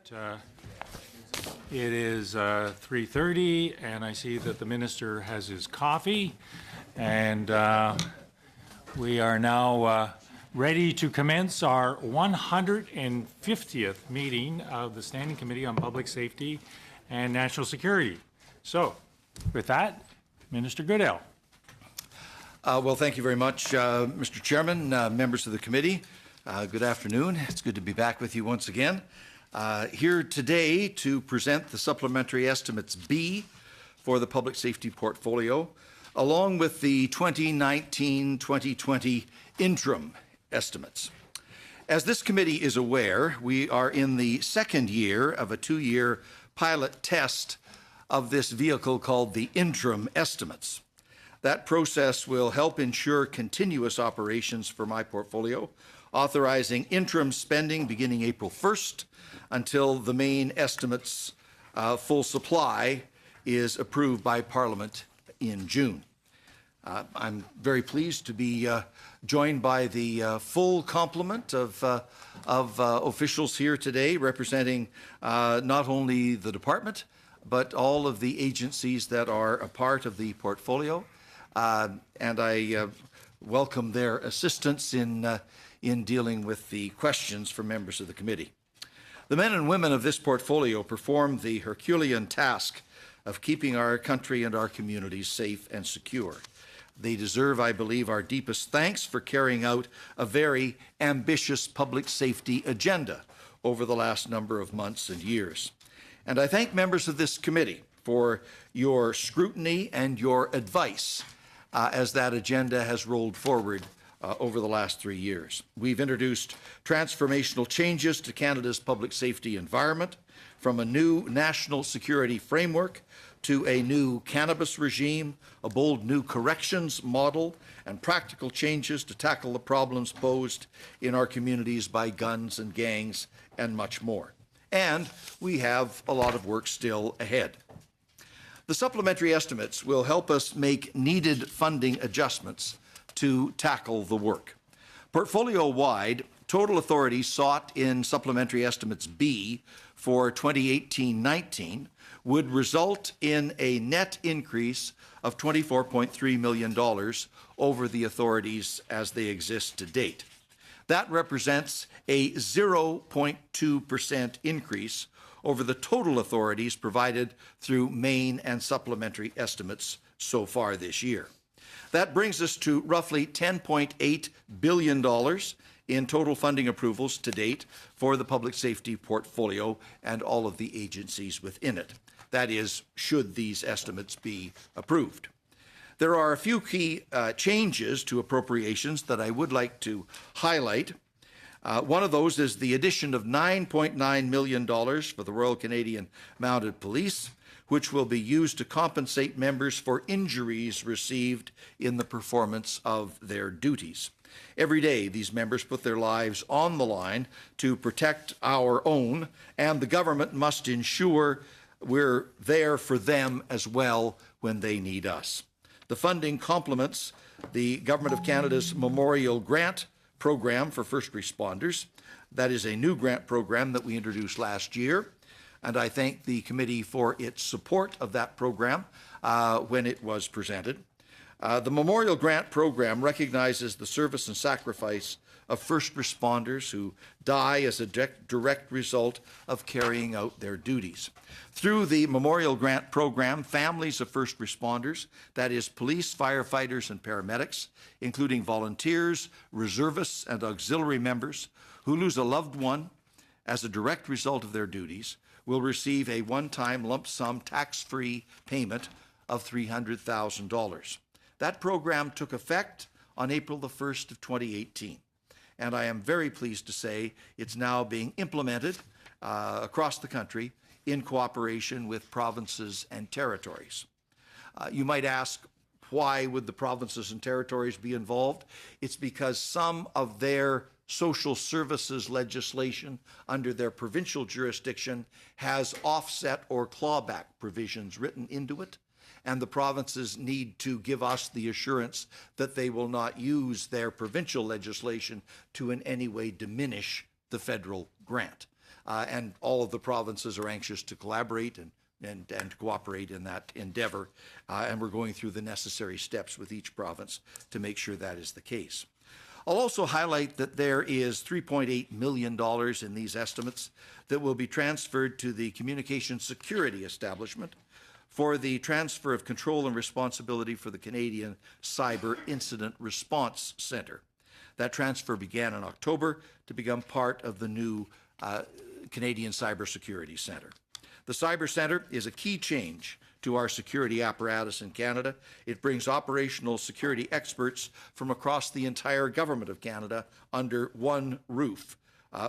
It is 3:30, and I see that the minister has his coffee, and we are now ready to commence our 150th meeting of the Standing Committee on Public Safety and National Security. So, with that, Minister Goodale. Well, thank you very much, Mr. Chairman, members of the committee. Good afternoon. It's good to be back with you once again. Here today to present the Supplementary Estimates B for the Public Safety Portfolio, along with the 2019-2020 interim estimates. As this committee is aware, we are in the second year of a 2-year pilot test of this vehicle called the interim estimates. That process will help ensure continuous operations for my portfolio, authorizing interim spending beginning April 1st until the main estimates full supply is approved by Parliament in June. I'm very pleased to be joined by the full complement of officials here today, representing not only the department, but all of the agencies that are a part of the portfolio. And I welcome their assistance in dealing with the questions from members of the committee. The men and women of this portfolio perform the Herculean task of keeping our country and our communities safe and secure. They deserve, I believe, our deepest thanks for carrying out a very ambitious public safety agenda over the last number of months and years. And I thank members of this committee for your scrutiny and your advice as that agenda has rolled forward over the last 3 years. We've introduced transformational changes to Canada's public safety environment, from a new national security framework to a new cannabis regime, a bold new corrections model, and practical changes to tackle the problems posed in our communities by guns and gangs, and much more. And we have a lot of work still ahead. The supplementary estimates will help us make needed funding adjustments to tackle the work. Portfolio-wide, total authority sought in Supplementary Estimates B for 2018-19 would result in a net increase of $24.3 million over the authorities as they exist to date. That represents a 0.2% increase over the total authorities provided through main and supplementary estimates so far this year. That brings us to roughly $10.8 billion in total funding approvals to date for the public safety portfolio and all of the agencies within it. That is, should these estimates be approved. There are a few key changes to appropriations that I would like to highlight. One of those is the addition of $9.9 million for the Royal Canadian Mounted Police, which will be used to compensate members for injuries received in the performance of their duties. Every day, these members put their lives on the line to protect our own, and the government must ensure we're there for them as well when they need us. The funding complements the Government of Canada's Memorial Grant program for first responders. That is a new grant program that we introduced last year, and I thank the committee for its support of that program when it was presented. The Memorial Grant program recognizes the service and sacrifice of first responders who die as a direct result of carrying out their duties. Through the Memorial Grant program, families of first responders, that is police, firefighters, and paramedics, including volunteers, reservists, and auxiliary members who lose a loved one as a direct result of their duties, will receive a one-time lump sum tax-free payment of $300,000. That program took effect on April the 1st of 2018. And I am very pleased to say it's now being implemented across the country in cooperation with provinces and territories. You might ask, why would the provinces and territories be involved? It's because some of their social services legislation under their provincial jurisdiction has offset or clawback provisions written into it, and the provinces need to give us the assurance that they will not use their provincial legislation to in any way diminish the federal grant. and all of the provinces are anxious to collaborate and cooperate in that endeavor, and we're going through the necessary steps with each province to make sure that is the case. I'll also highlight that there is $3.8 million in these estimates that will be transferred to the Communication Security Establishment for the transfer of control and responsibility for the Canadian Cyber Incident Response Centre. That transfer began in October to become part of the new Canadian Cybersecurity Centre. The Cyber Centre is a key change to our security apparatus in Canada. It brings operational security experts from across the entire government of Canada under one roof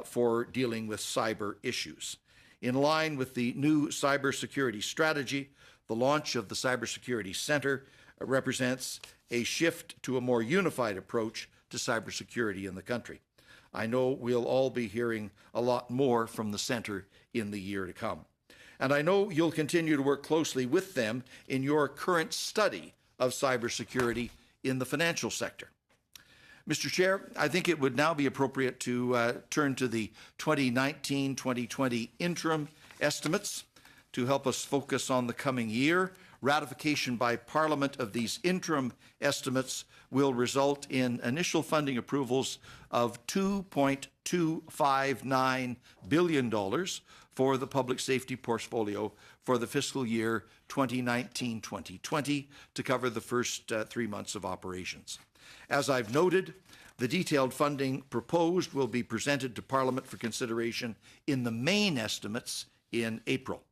for dealing with cyber issues. In line with the new cybersecurity strategy, the launch of the Cybersecurity Centre represents a shift to a more unified approach to cybersecurity in the country. I know we'll all be hearing a lot more from the Centre in the year to come. And I know you'll continue to work closely with them in your current study of cybersecurity in the financial sector. Mr. Chair, I think it would now be appropriate to turn to the 2019-2020 interim estimates to help us focus on the coming year. Ratification by Parliament of these interim estimates will result in initial funding approvals of $2.259 billion for the public safety portfolio for the fiscal year 2019-2020 to cover the first 3 months of operations. As I've noted, the detailed funding proposed will be presented to Parliament for consideration in the main estimates in April.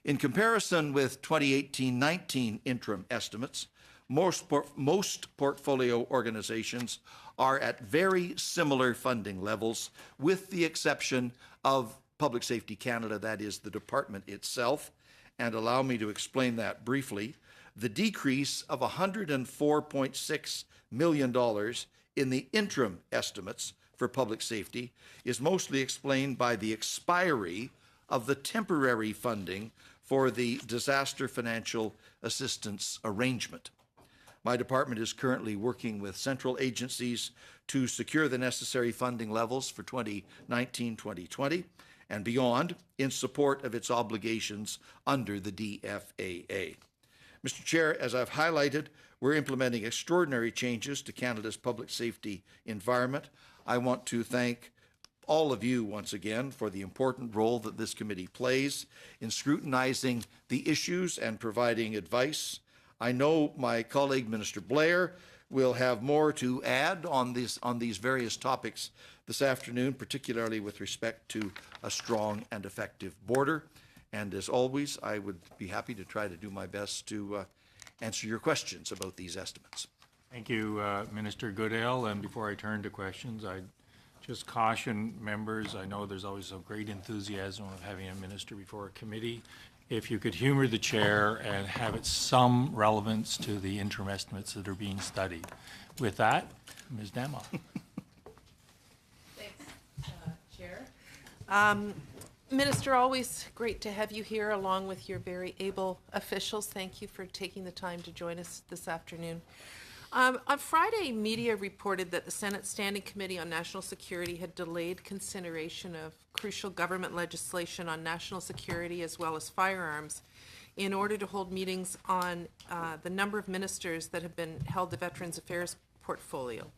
In comparison with 2018-19 interim estimates, most portfolio organizations are at very similar funding levels, with the exception of Public Safety Canada, that is the department itself. And allow me to explain that briefly. The decrease of $104.6 million in the interim estimates for public safety is mostly explained by the expiry of the temporary funding for the Disaster Financial Assistance Arrangement. My department is currently working with central agencies to secure the necessary funding levels for 2019-2020 and beyond in support of its obligations under the DFAA. Mr. Chair, as I've highlighted, we're implementing extraordinary changes to Canada's public safety environment. I want to thank all of you once again for the important role that this committee plays in scrutinizing the issues and providing advice. I know my colleague, Minister Blair, will have more to add on these various topics this afternoon, particularly with respect to a strong and effective border. And as always, I would be happy to try to do my best to answer your questions about these estimates. Thank you, Minister Goodale. And before I turn to questions, I just caution members, I know there's always a great enthusiasm of having a minister before a committee. If you could humor the chair and have it some relevance to the interim estimates that are being studied. With that, Ms. Damoff. Thanks, Chair. Minister, always great to have you here along with your very able officials. Thank you for taking the time to join us this afternoon. On Friday, media reported that the Senate Standing Committee on National Security had delayed consideration of crucial government legislation on national security as well as firearms in order to hold meetings on the number of ministers that have been held the Veterans Affairs portfolio.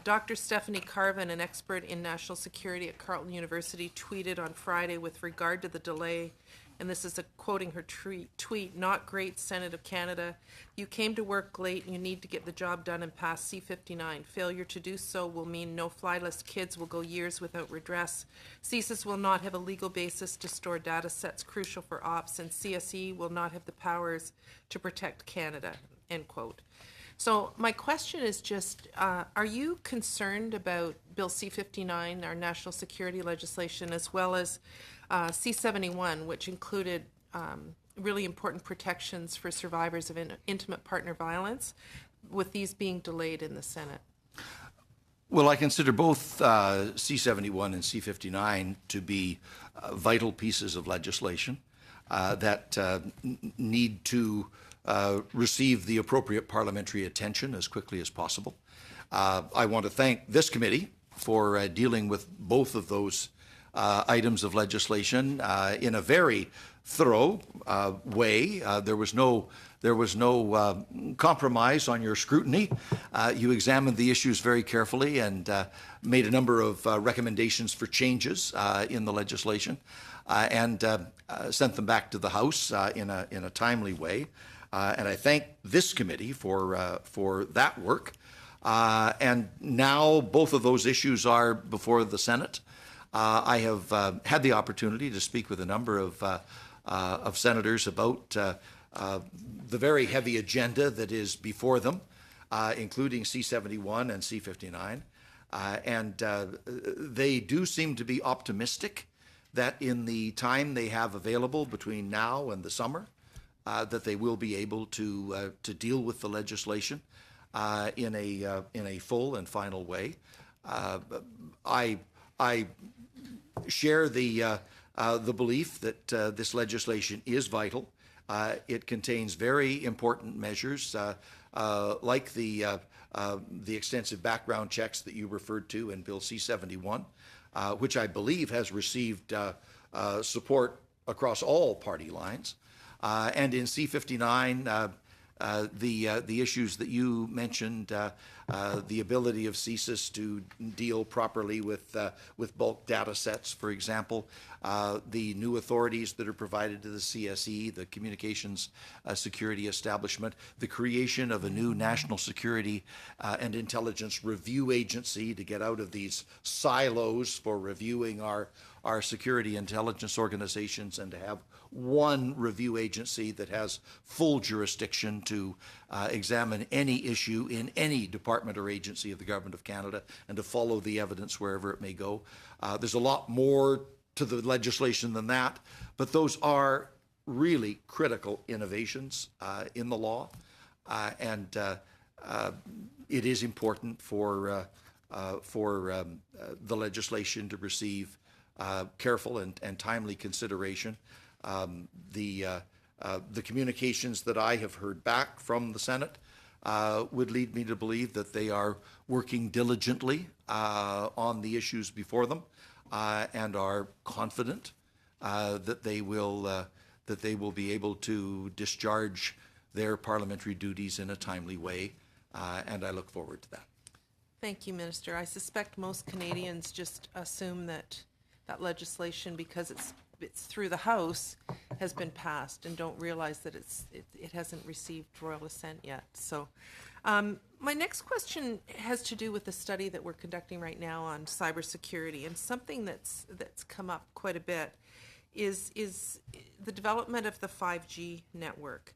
Dr. Stephanie Carvin, an expert in national security at Carleton University, tweeted on Friday with regard to the delay, and this is quoting her tweet, "Not great, Senate of Canada. You came to work late and you need to get the job done and pass C-59. Failure to do so will mean no-fly list kids will go years without redress. CSIS will not have a legal basis to store data sets crucial for ops, and CSE will not have the powers to protect Canada," end quote. So my question is just, are you concerned about Bill C-59, our national security legislation, as well as C-71, which included really important protections for survivors of intimate partner violence, with these being delayed in the Senate? Well, I consider both C-71 and C-59 to be vital pieces of legislation that need to receive the appropriate parliamentary attention as quickly as possible. I want to thank this committee for dealing with both of those items of legislation in a very thorough way. There was no compromise on your scrutiny. You examined the issues very carefully and made a number of recommendations for changes in the legislation and sent them back to the House in a timely way. And I thank this committee for that work. And now both of those issues are before the Senate. I have had the opportunity to speak with a number of senators about the very heavy agenda that is before them, including C-71 and C-59. And they do seem to be optimistic that in the time they have available between now and the summer, that they will be able to deal with the legislation in a full and final way. I share the belief that this legislation is vital. It contains very important measures like the extensive background checks that you referred to in Bill C-71, which I believe has received support across all party lines. And in C-59, the issues that you mentioned, the ability of CSIS to deal properly with bulk data sets, for example, the new authorities that are provided to the CSE, the Communications Security Establishment, the creation of a new National Security and Intelligence Review Agency to get out of these silos for reviewing our security intelligence organizations and to have one review agency that has full jurisdiction to examine any issue in any department or agency of the Government of Canada and to follow the evidence wherever it may go. There's a lot more to the legislation than that, but those are really critical innovations in the law, and it is important for the legislation to receive careful and timely consideration. The communications that I have heard back from the Senate would lead me to believe that they are working diligently on the issues before them and are confident that they will be able to discharge their parliamentary duties in a timely way, and I look forward to that. Thank you, Minister. I suspect most Canadians just assume that legislation, because it's through the House, has been passed and don't realize that it hasn't received royal assent yet. So my next question has to do with the study that we're conducting right now on cybersecurity, and something that's come up quite a bit is the development of the 5G network.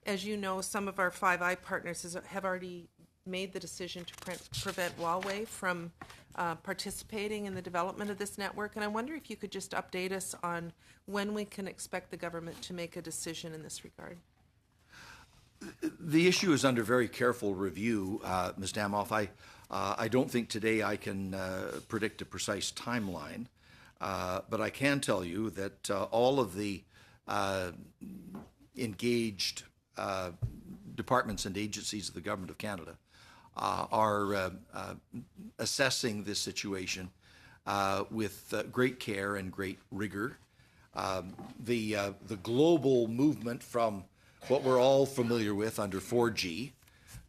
As you know, some of our Five Eye partners have already made the decision to prevent Huawei from participating in the development of this network. And I wonder if you could just update us on when we can expect the government to make a decision in this regard. The issue is under very careful review, Ms. Damoff. I don't think today I can predict a precise timeline, but I can tell you that all of the engaged departments and agencies of the Government of Canada are assessing this situation with great care and great rigor. The global movement from what we're all familiar with under 4G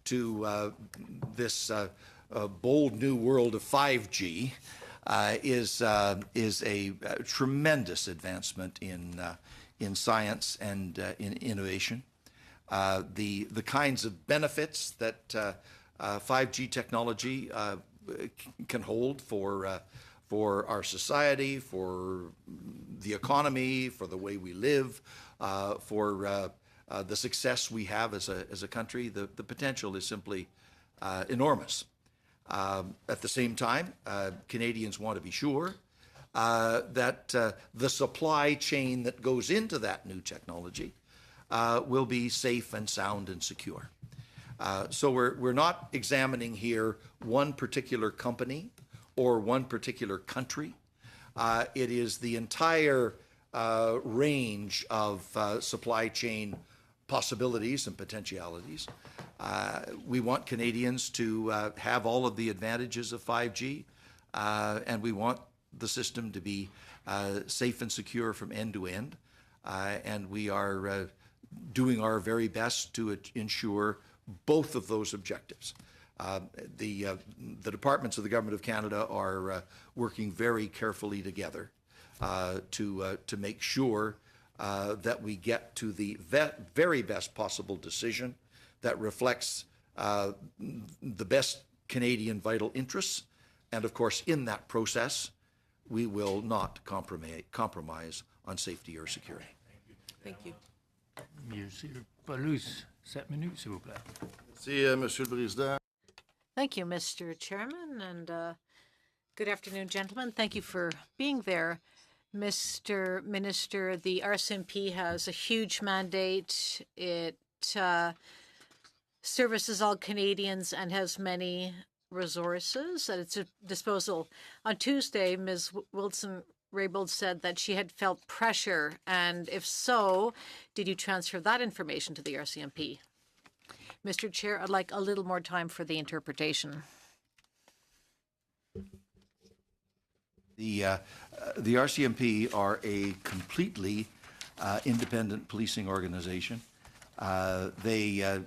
to this bold new world of 5G is a tremendous advancement in science and in innovation. The kinds of benefits that 5G technology can hold for our society, for the economy, for the way we live, for the success we have as a country, the potential is simply enormous. At the same time, Canadians want to be sure that the supply chain that goes into that new technology will be safe and sound and secure. So we're not examining here one particular company or one particular country. It is the entire range of supply chain possibilities and potentialities. We want Canadians to have all of the advantages of 5G, and we want the system to be safe and secure from end to end. And we are doing our very best to ensure both of those objectives. The departments of the Government of Canada are working very carefully together to make sure that we get to the very best possible decision that reflects the best Canadian vital interests. And of course, in that process, we will not compromise on safety or security. Thank you. Monsieur Paulus, 7 minutes, s'il vous plaît. Merci, Monsieur le Président. Thank you, Mr. Chairman, and good afternoon, gentlemen. Thank you for being there. Mr. Minister, the RCMP has a huge mandate. It services all Canadians and has many resources at its disposal. On Tuesday, Ms. Wilson-Raybould said that she had felt pressure, and if so, did you transfer that information to the RCMP? Mr. Chair, I'd like a little more time for the interpretation. The RCMP are a completely independent policing organization. They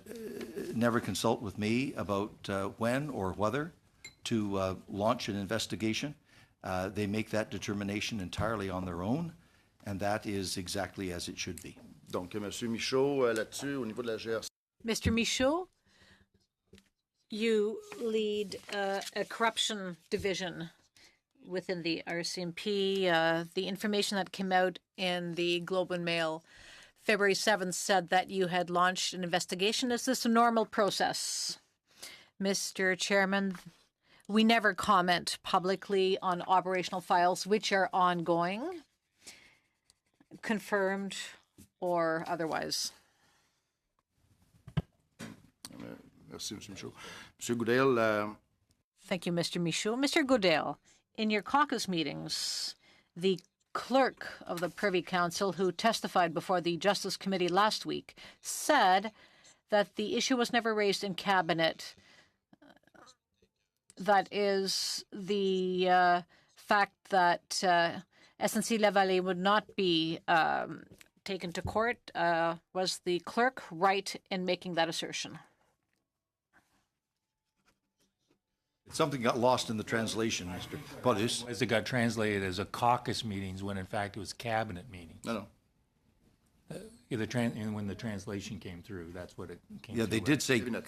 never consult with me about when or whether to launch an investigation. They make that determination entirely on their own, and that is exactly as it should be. Donc, Monsieur Michaud, là-dessus, au niveau de la GRC. Mr. Michaud, you lead a corruption division within the RCMP. The information that came out in the Globe and Mail February 7th said that you had launched an investigation. Is this a normal process? Mr. Chairman, we never comment publicly on operational files which are ongoing, confirmed or otherwise. Merci, Monsieur Michaud. Monsieur Goodale, Thank you, Mr. Michaud. Mr. Goodale, in your caucus meetings, the clerk of the Privy Council, who testified before the Justice Committee last week, said that the issue was never raised in Cabinet. That is the fact that SNC-Lavallee would not be taken to court. Was the clerk right in making that assertion? Something got lost in the translation, Mr. Paulus. As it got translated as a caucus meetings when in fact it was cabinet meetings. no. Yeah, when the translation came through, that's what it came Yeah, through.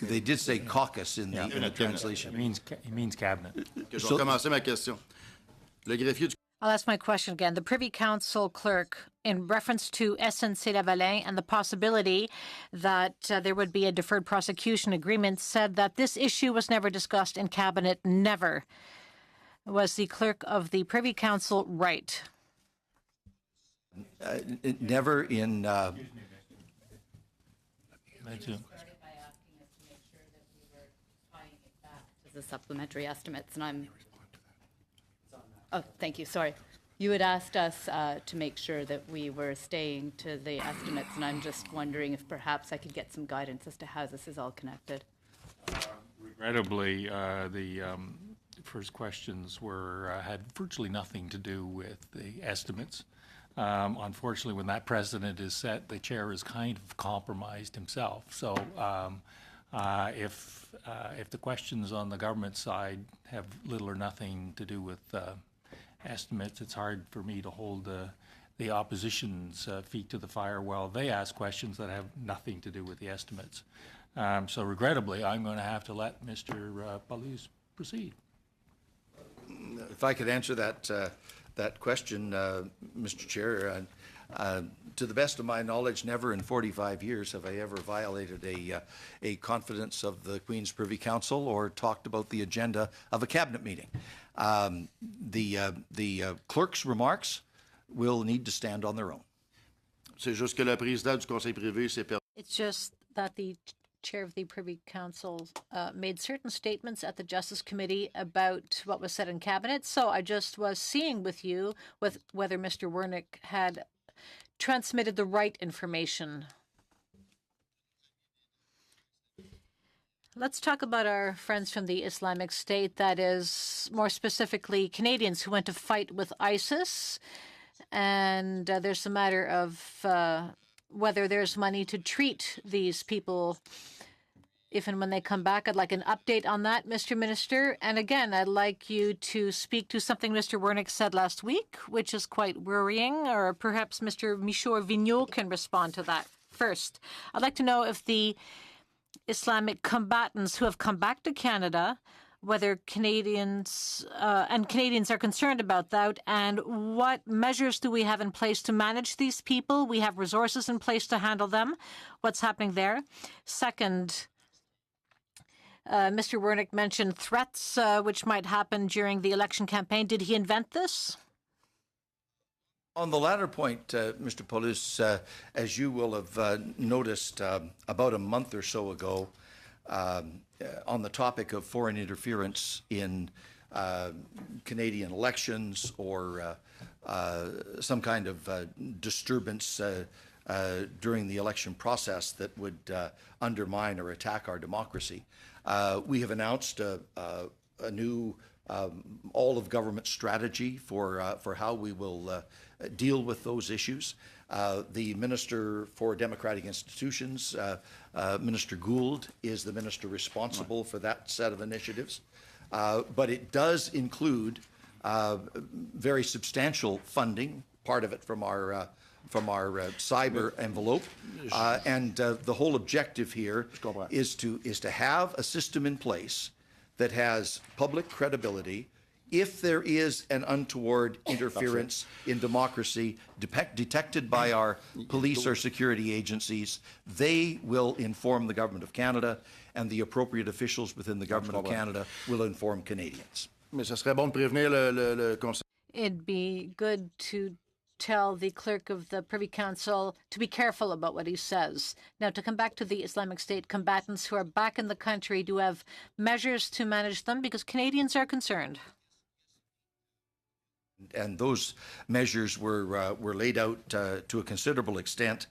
they did say caucus in the translation. It means cabinet. Que je vais commencer ma question. Le greffier du I'll ask my question again. The Privy Council clerk, in reference to SNC-Lavalin and the possibility that there would be a deferred prosecution agreement, said that this issue was never discussed in Cabinet, never. Was the clerk of the Privy Council right? Never in. That's it. The supplementary estimates, and I'm. Oh, thank you. Sorry. You had asked us to make sure that we were staying to the estimates, and I'm just wondering if perhaps I could get some guidance as to how this is all connected. Regrettably, the first questions had virtually nothing to do with the estimates. Unfortunately, when that precedent is set, the chair is kind of compromised himself. So if the questions on the government side have little or nothing to do with estimates, it's hard for me to hold the opposition's feet to the fire while they ask questions that have nothing to do with the estimates. So regrettably, I'm going to have to let Mr. Paulus proceed. If I could answer that question, Mr. Chair, to the best of my knowledge, never in 45 years have I ever violated a confidence of the Queen's Privy Council or talked about the agenda of a cabinet meeting. The clerk's remarks will need to stand on their own. C'est juste que le président du Conseil privé s'est permis. It's just that the chair of the Privy Council made certain statements at the Justice Committee about what was said in Cabinet. So I just was seeing with you whether Mr. Wernick had transmitted the right information. Let's talk about our friends from the Islamic State, that is, more specifically, Canadians who went to fight with ISIS. And there's a matter of whether there's money to treat these people if and when they come back. I'd like an update on that, Mr. Minister. And again, I'd like you to speak to something Mr. Wernick said last week, which is quite worrying, or perhaps Mr. Michaud Vigneault can respond to that first. I'd like to know if the Islamic combatants who have come back to Canada, whether Canadians are concerned about that, and what measures do we have in place to manage these people? We have resources in place to handle them. What's happening there? Second, Mr. Wernick mentioned threats which might happen during the election campaign. Did he invent this? On the latter point, Mr. Paulus, as you will have noticed about a month or so ago, on the topic of foreign interference in Canadian elections or some kind of disturbance during the election process that would undermine or attack our democracy, we have announced a new all-of-government strategy for how we will deal with those issues. The Minister for Democratic Institutions, Minister Gould, is the minister responsible for that set of initiatives. But it does include very substantial funding, part of it from our cyber envelope, and the whole objective here is to have a system in place that has public credibility. If there is an untoward interference in democracy detected by our police or security agencies, they will inform the Government of Canada, and the appropriate officials within the Government of Canada will inform Canadians. Mais ça serait bon de prévenir le Conseil. It'd be good to tell the clerk of the Privy Council to be careful about what he says. Now, to come back to the Islamic State combatants who are back in the country, do have measures to manage them? Because Canadians are concerned. And those measures were laid out to a considerable extent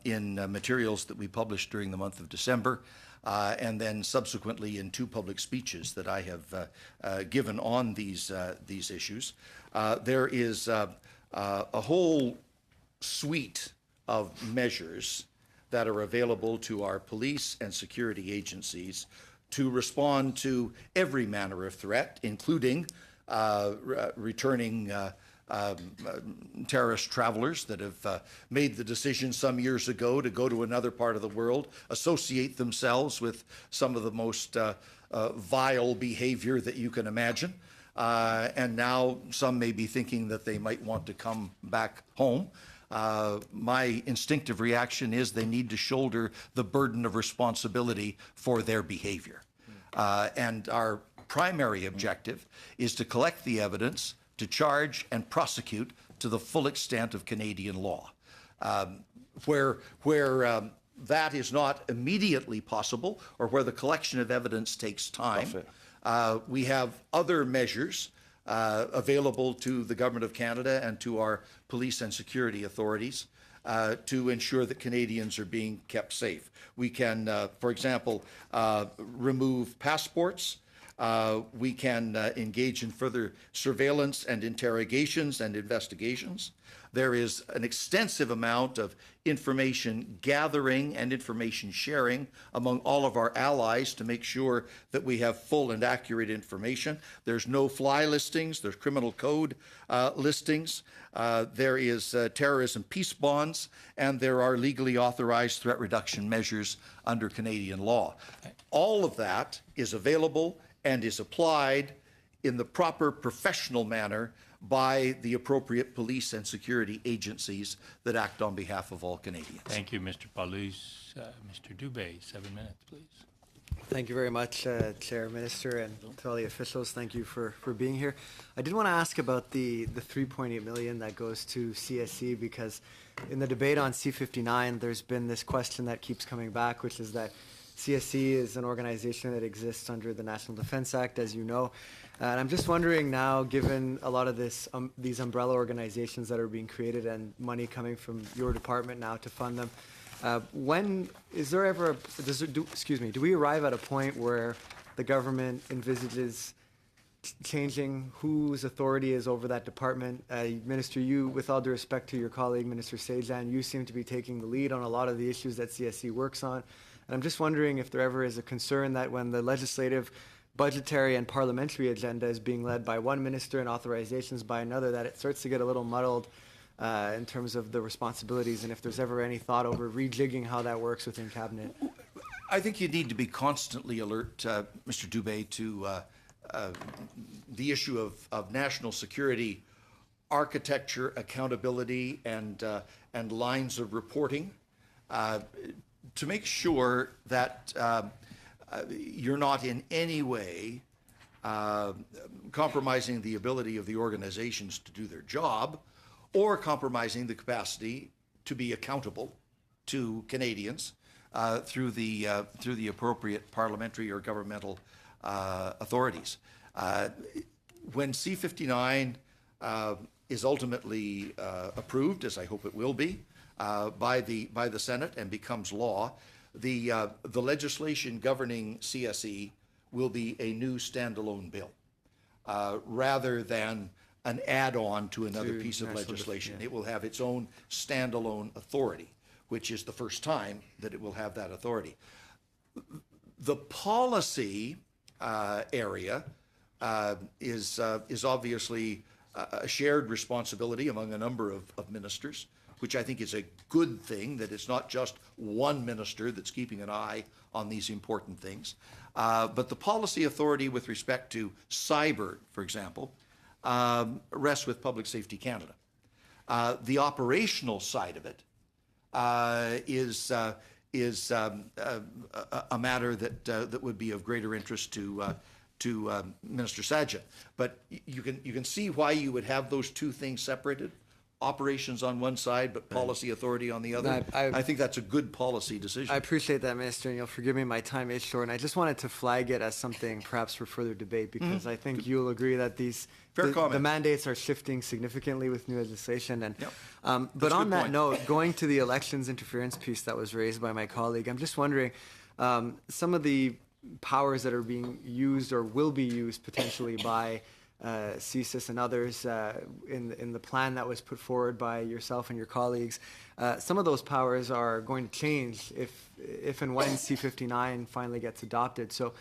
in materials that we published during the month of December, and then subsequently in 2 public speeches that I have given on these issues. There is a whole suite of measures that are available to our police and security agencies to respond to every manner of threat, including returning terrorist travelers that have made the decision some years ago to go to another part of the world, associate themselves with some of the most vile behavior that you can imagine. And now some may be thinking that they might want to come back home. My instinctive reaction is they need to shoulder the burden of responsibility for their behavior. And our primary objective is to collect the evidence, to charge and prosecute to the full extent of Canadian law. Where that is not immediately possible, or where the collection of evidence takes time, we have other measures available to the Government of Canada and to our police and security authorities to ensure that Canadians are being kept safe. We can, for example, remove passports. We can engage in further surveillance and interrogations and investigations. There is an extensive amount of information gathering and information sharing among all of our allies to make sure that we have full and accurate information. There's no-fly listings. There's criminal code listings. There is terrorism peace bonds, and there are legally authorized threat reduction measures under Canadian law. All of that is available and is applied in the proper professional manner by the appropriate police and security agencies that act on behalf of all Canadians. Thank you, Mr. Paulus. Mr. Dubé, 7 minutes, please. Thank you very much, Chair, Minister, and to all the officials. Thank you for being here. I did want to ask about the $3.8 million that goes to CSE, because in the debate on C-59, there's been this question that keeps coming back, which is that CSE is an organization that exists under the National Defense Act, as you know. And I'm just wondering now, given a lot of these umbrella organizations that are being created and money coming from your department now to fund them, When is there ever? Do we arrive at a point where the government envisages changing whose authority is over that department? Minister, you, with all due respect to your colleague, Minister Sejan, you seem to be taking the lead on a lot of the issues that CSE works on. And I'm just wondering if there ever is a concern that when the legislative, budgetary, and parliamentary agenda is being led by one minister and authorizations by another, that it starts to get a little muddled in terms of the responsibilities, and if there's ever any thought over rejigging how that works within cabinet. I think you need to be constantly alert, Mr. Dubé, to the issue of national security, architecture, accountability, and lines of reporting, to make sure that you're not in any way compromising the ability of the organizations to do their job, or compromising the capacity to be accountable to Canadians through the appropriate parliamentary or governmental authorities. When C-59 is ultimately approved, as I hope it will be, by the Senate and becomes law, the legislation governing CSE will be a new standalone bill, rather than an add-on to another piece of legislation. It will have its own standalone authority, which is the first time that it will have that authority. The policy area is obviously a shared responsibility among a number of ministers, which I think is a good thing, that it's not just one minister that's keeping an eye on these important things. But the policy authority with respect to cyber, for example, rests with Public Safety Canada. The operational side of it is a matter that would be of greater interest to Minister Sajjan. But you can see why you would have those two things separated. Operations on one side, but policy authority on the other. I think that's a good policy decision. I appreciate that, Minister, and you'll forgive me, my time is short, and I just wanted to flag it as something perhaps for further debate, because I think you'll agree that the mandates are shifting significantly with new legislation. And but on that note, going to the elections interference piece that was raised by my colleague, I'm just wondering, some of the powers that are being used or will be used potentially by CSIS and others in the plan that was put forward by yourself and your colleagues, some of those powers are going to change if and when C-59 finally gets adopted. So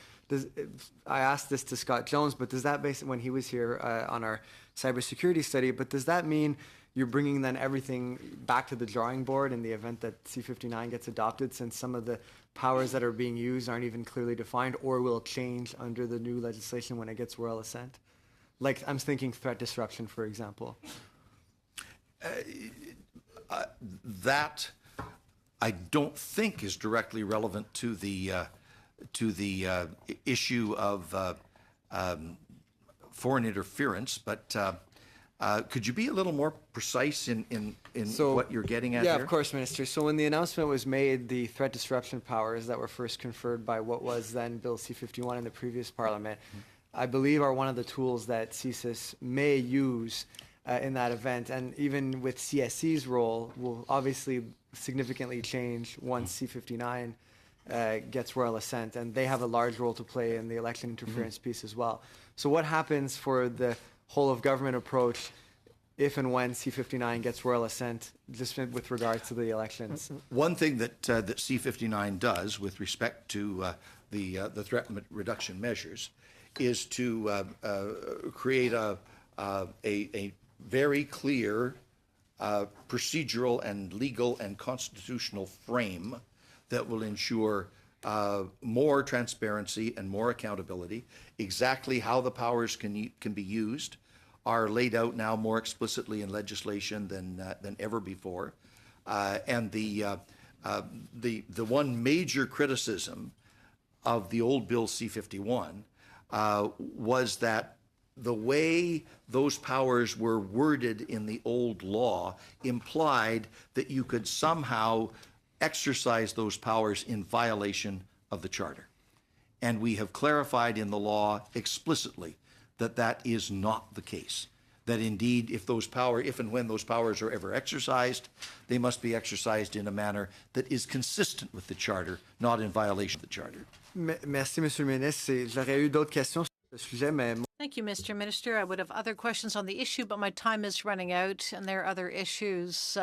I asked this to Scott Jones, but does that basically, when he was here on our cybersecurity study, but does that mean you're bringing then everything back to the drawing board in the event that C-59 gets adopted, since some of the powers that are being used aren't even clearly defined or will change under the new legislation when it gets royal assent? Like, I'm thinking threat disruption, for example. That I don't think is directly relevant to the issue of foreign interference, but could you be a little more precise in what you're getting at here? Yeah, of course, Minister. So when the announcement was made, the threat disruption powers that were first conferred by what was then Bill C-51 in the previous Parliament, I believe are one of the tools that CSIS may use in that event. And even with CSE's role, will obviously significantly change once C-59 gets royal assent. And they have a large role to play in the election interference piece as well. So what happens for the whole of government approach if and when C-59 gets royal assent, just with regards to the elections? One thing that C-59 does with respect to the threat reduction measures is to create a very clear procedural and legal and constitutional frame that will ensure more transparency and more accountability. Exactly how the powers can be used are laid out now more explicitly in legislation than ever before. And the one major criticism of the old Bill C-51 was that the way those powers were worded in the old law implied that you could somehow exercise those powers in violation of the Charter. And we have clarified in the law explicitly that that is not the case. that indeed, if and when those powers are ever exercised, they must be exercised in a manner that is consistent with the Charter, not in violation of the Charter. Merci, Monsieur le Ministre. J'aurais eu d'autres questions sur ce sujet, mais Thank you, Mr. Minister. I would have other questions on the issue, but my time is running out, and there are other issues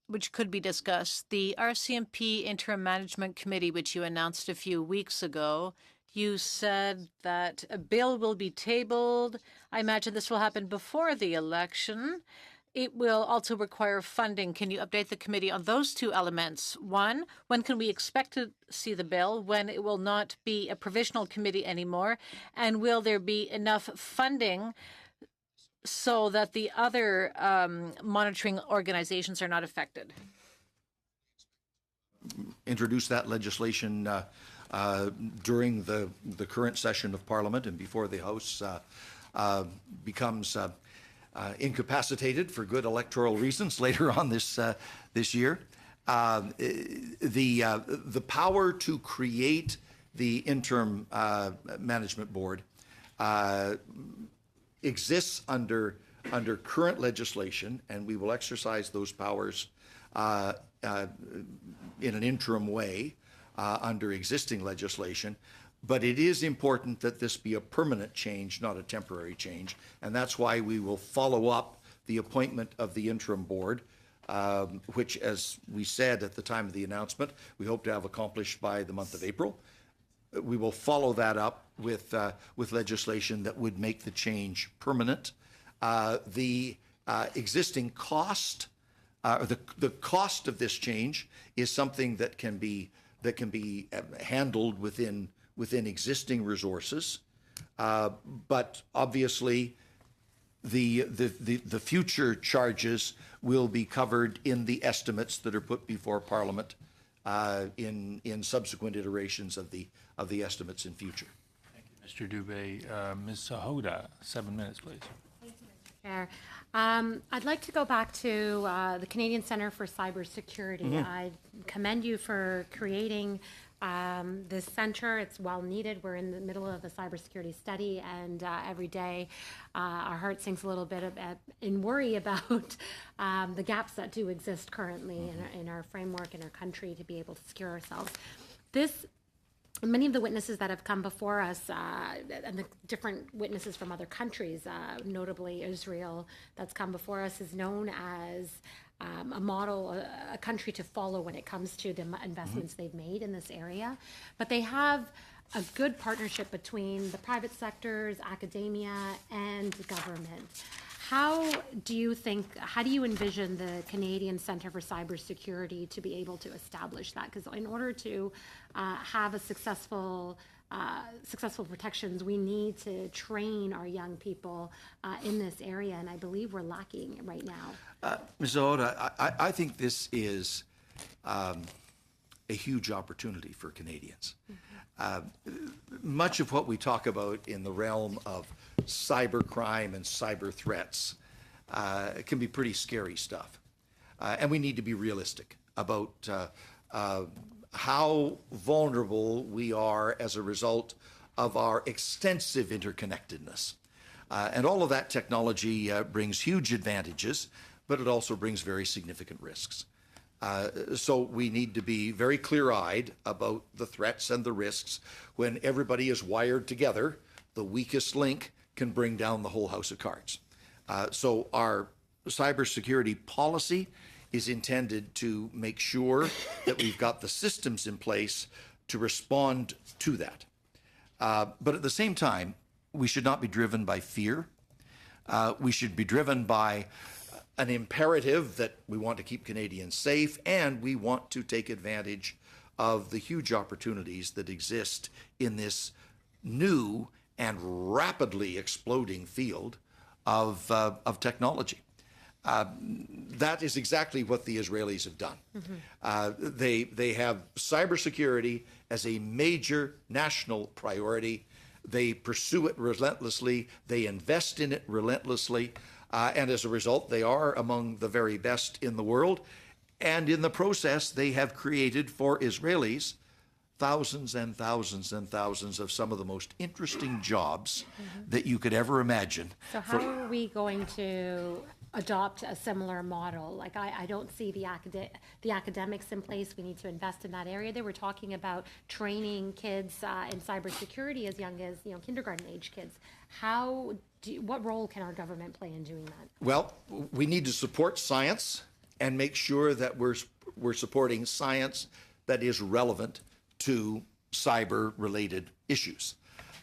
which could be discussed. The RCMP Interim Management Committee, which you announced a few weeks ago, you said that a bill will be tabled. I imagine this will happen before the election. It will also require funding. Can you update the committee on those two elements? One, when can we expect to see the bill, when it will not be a provisional committee anymore? And will there be enough funding so that the other monitoring organizations are not affected? Introduce that legislation during the current session of Parliament and before the House becomes incapacitated for good electoral reasons later on this year. The power to create the interim management board exists under current legislation, and we will exercise those powers in an interim way under existing legislation. But it is important that this be a permanent change, not a temporary change. And that's why we will follow up the appointment of the interim board, which, as we said at the time of the announcement, we hope to have accomplished by the month of April. We will follow that up with legislation that would make the change permanent. The existing cost, or the cost of this change, is something that can be handled within existing resources, but obviously the future charges will be covered in the estimates that are put before Parliament in subsequent iterations of the estimates in future. Thank you, Mr. Dubé. Ms. Hoda, 7 minutes, please. Chair. I'd like to go back to the Canadian Centre for Cybersecurity. I commend you for creating this centre. It's well needed. We're in the middle of a cybersecurity study, and every day our heart sinks a little bit in worry about the gaps that do exist currently in our framework in our country to be able to secure ourselves. Many of the witnesses that have come before us and the different witnesses from other countries, notably Israel, that's come before us, is known as a model, a country to follow when it comes to the investments they've made in this area. But they have a good partnership between the private sectors, academia, and government. How do you envision the Canadian Centre for Cybersecurity to be able to establish that? Because in order to have a successful protections, we need to train our young people in this area, and I believe we're lacking right now. Ms. Oda, I think this is a huge opportunity for Canadians. Much of what we talk about in the realm of cybercrime and cyber threats can be pretty scary stuff. And we need to be realistic about how vulnerable we are as a result of our extensive interconnectedness. And all of that technology brings huge advantages, but it also brings very significant risks. So we need to be very clear-eyed about the threats and the risks. When everybody is wired together, the weakest link can bring down the whole house of cards. So our cybersecurity policy is intended to make sure that we've got the systems in place to respond to that. But at the same time, we should not be driven by fear. We should be driven by an imperative that we want to keep Canadians safe, and we want to take advantage of the huge opportunities that exist in this new and rapidly exploding field of technology. That is exactly what the Israelis have done. They have cybersecurity as a major national priority. They pursue it relentlessly. They invest in it relentlessly. And as a result, they are among the very best in the world. And in the process, they have created for Israelis thousands and thousands and thousands of some of the most interesting jobs that you could ever imagine. So how are we going to adopt a similar model? Like, I don't see the academics in place. We need to invest in that area. They were talking about training kids in cybersecurity as young as, kindergarten age kids. What role can our government play in doing that? Well, we need to support science and make sure that we're supporting science that is relevant to cyber-related issues.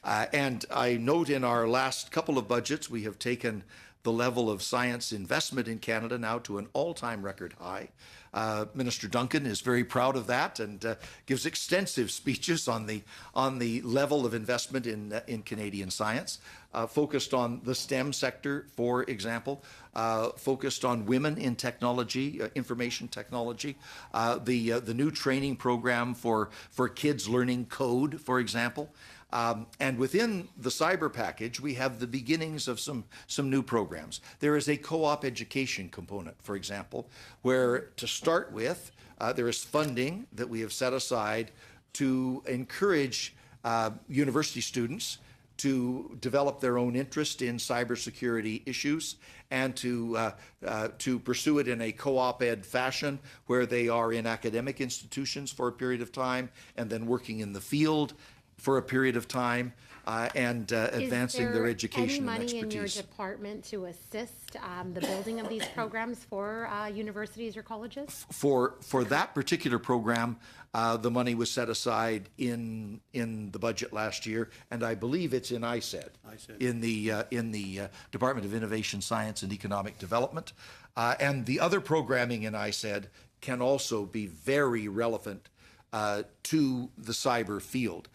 And I note in our last couple of budgets, we have taken the level of science investment in Canada now to an all-time record high. Minister Duncan is very proud of that and gives extensive speeches on the level of investment in Canadian science, focused on the STEM sector, for example, focused on women in technology, information technology, the new training program for kids learning code, for example. And within the cyber package, we have the beginnings of some new programs. There is a co-op education component, for example, where to start with, there is funding that we have set aside to encourage university students to develop their own interest in cybersecurity issues and to pursue it in a co-op ed fashion where they are in academic institutions for a period of time and then working in the field for a period of time and advancing their education and expertise. Is there any money in your department to assist the building of these programs for universities or colleges? For that particular program, the money was set aside in the budget last year, and I believe it's in ISED, in the Department of Innovation, Science and Economic Development. And the other programming in ISED can also be very relevant to the cyber field.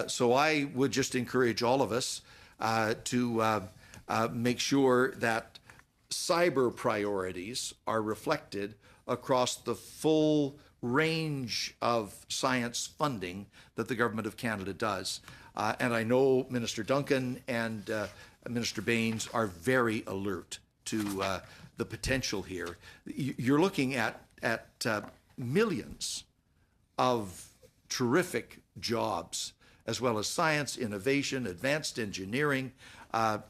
So I would just encourage all of us to make sure that cyber priorities are reflected across the full range of science funding that the Government of Canada does. And I know Minister Duncan and Minister Baines are very alert to the potential here. You're looking at millions of terrific jobs, as well as science, innovation, advanced engineering,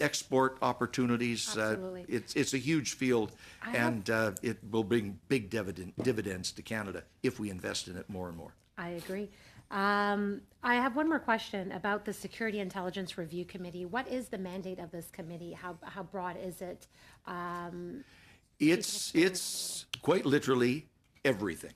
export opportunities. Absolutely. It's a huge field, and it will bring big dividends to Canada if we invest in it more and more. I agree. I have one more question about the Security Intelligence Review Committee. What is the mandate of this committee? How broad is it? It's quite literally everything.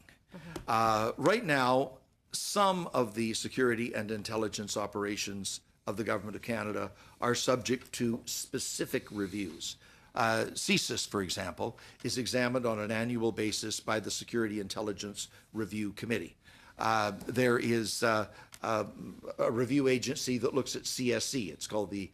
Right now, some of the security and intelligence operations of the Government of Canada are subject to specific reviews. CSIS, for example, is examined on an annual basis by the Security Intelligence Review Committee. There is a review agency that looks at CSE. It's called the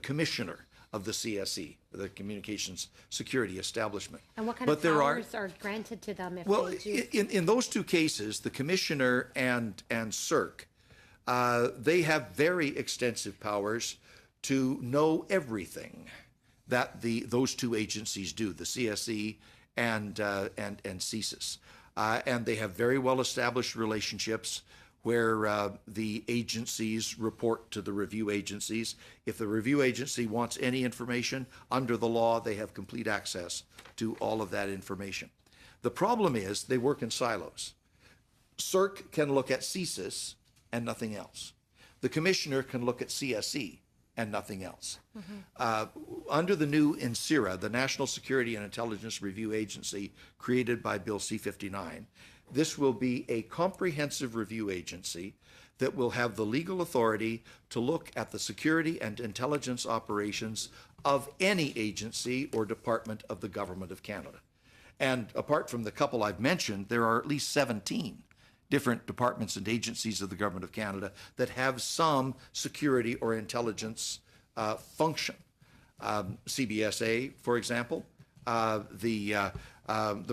Commissioner of the CSE, the Communications Security Establishment. And what kind of powers are granted to them if they do? In those two cases, the Commissioner and CERC, they have very extensive powers to know everything that those two agencies do, the CSE and CSIS. And they have very well-established relationships where the agencies report to the review agencies. If the review agency wants any information under the law, they have complete access to all of that information. The problem is they work in silos. CERC can look at CSIS and nothing else. The Commissioner can look at CSE and nothing else. Under the new NSIRA, the National Security and Intelligence Review Agency created by Bill C-59, this will be a comprehensive review agency that will have the legal authority to look at the security and intelligence operations of any agency or department of the Government of Canada. And apart from the couple I've mentioned, there are at least 17 different departments and agencies of the Government of Canada that have some security or intelligence function. CBSA, for example, the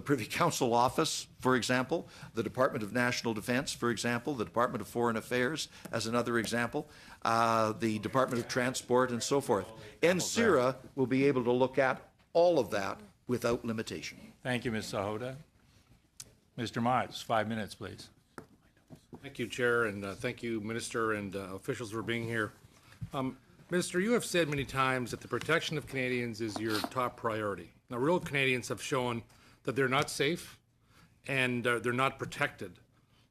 Privy Council Office, for example, the Department of National Defense, for example, the Department of Foreign Affairs, as another example, the Department of Transport, and so forth. NSIRA will be able to look at all of that without limitation. Thank you, Ms. Sahota. Mr. Miles, 5 minutes, please. Thank you, Chair, and thank you, Minister and officials for being here. Minister, you have said many times that the protection of Canadians is your top priority. Now, rural Canadians have shown that they're not safe and they're not protected.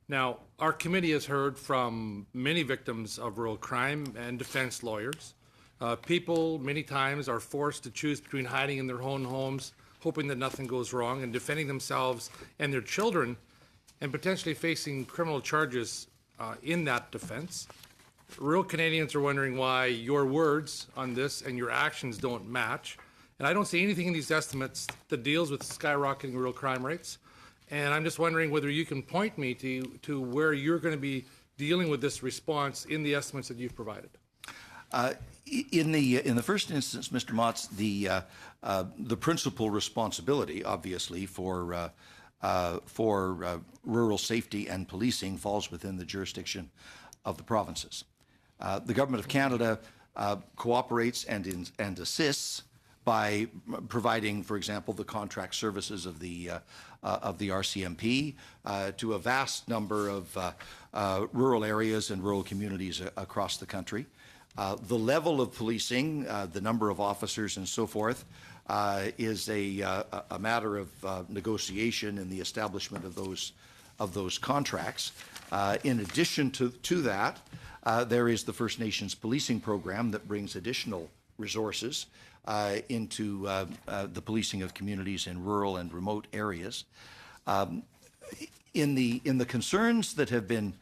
Now, our committee has heard from many victims of rural crime and defense lawyers. People many times are forced to choose between hiding in their own homes, hoping that nothing goes wrong, and defending themselves and their children, and potentially facing criminal charges in that defense. Rural Canadians are wondering why your words on this and your actions don't match. And I don't see anything in these estimates that deals with skyrocketing rural crime rates. And I'm just wondering whether you can point me to where you're going to be dealing with this response in the estimates that you've provided. In the first instance, Mr. Motz, the principal responsibility, obviously, for rural safety and policing falls within the jurisdiction of the provinces. The Government of Canada cooperates and assists by providing, for example, the contract services of the RCMP to a vast number of rural areas and rural communities across the country. The level of policing, the number of officers and so forth, is a matter of negotiation in the establishment of those contracts. In addition to that, there is the First Nations policing program that brings additional resources into the policing of communities in rural and remote areas. In the concerns that have been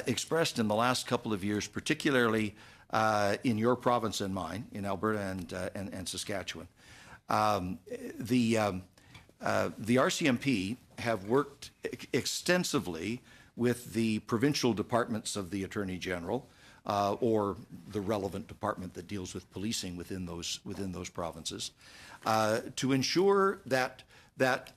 expressed in the last couple of years, particularly in your province and mine, in Alberta and Saskatchewan, the RCMP have worked extensively with the provincial departments of the Attorney General, or the relevant department that deals with policing within those provinces, to ensure that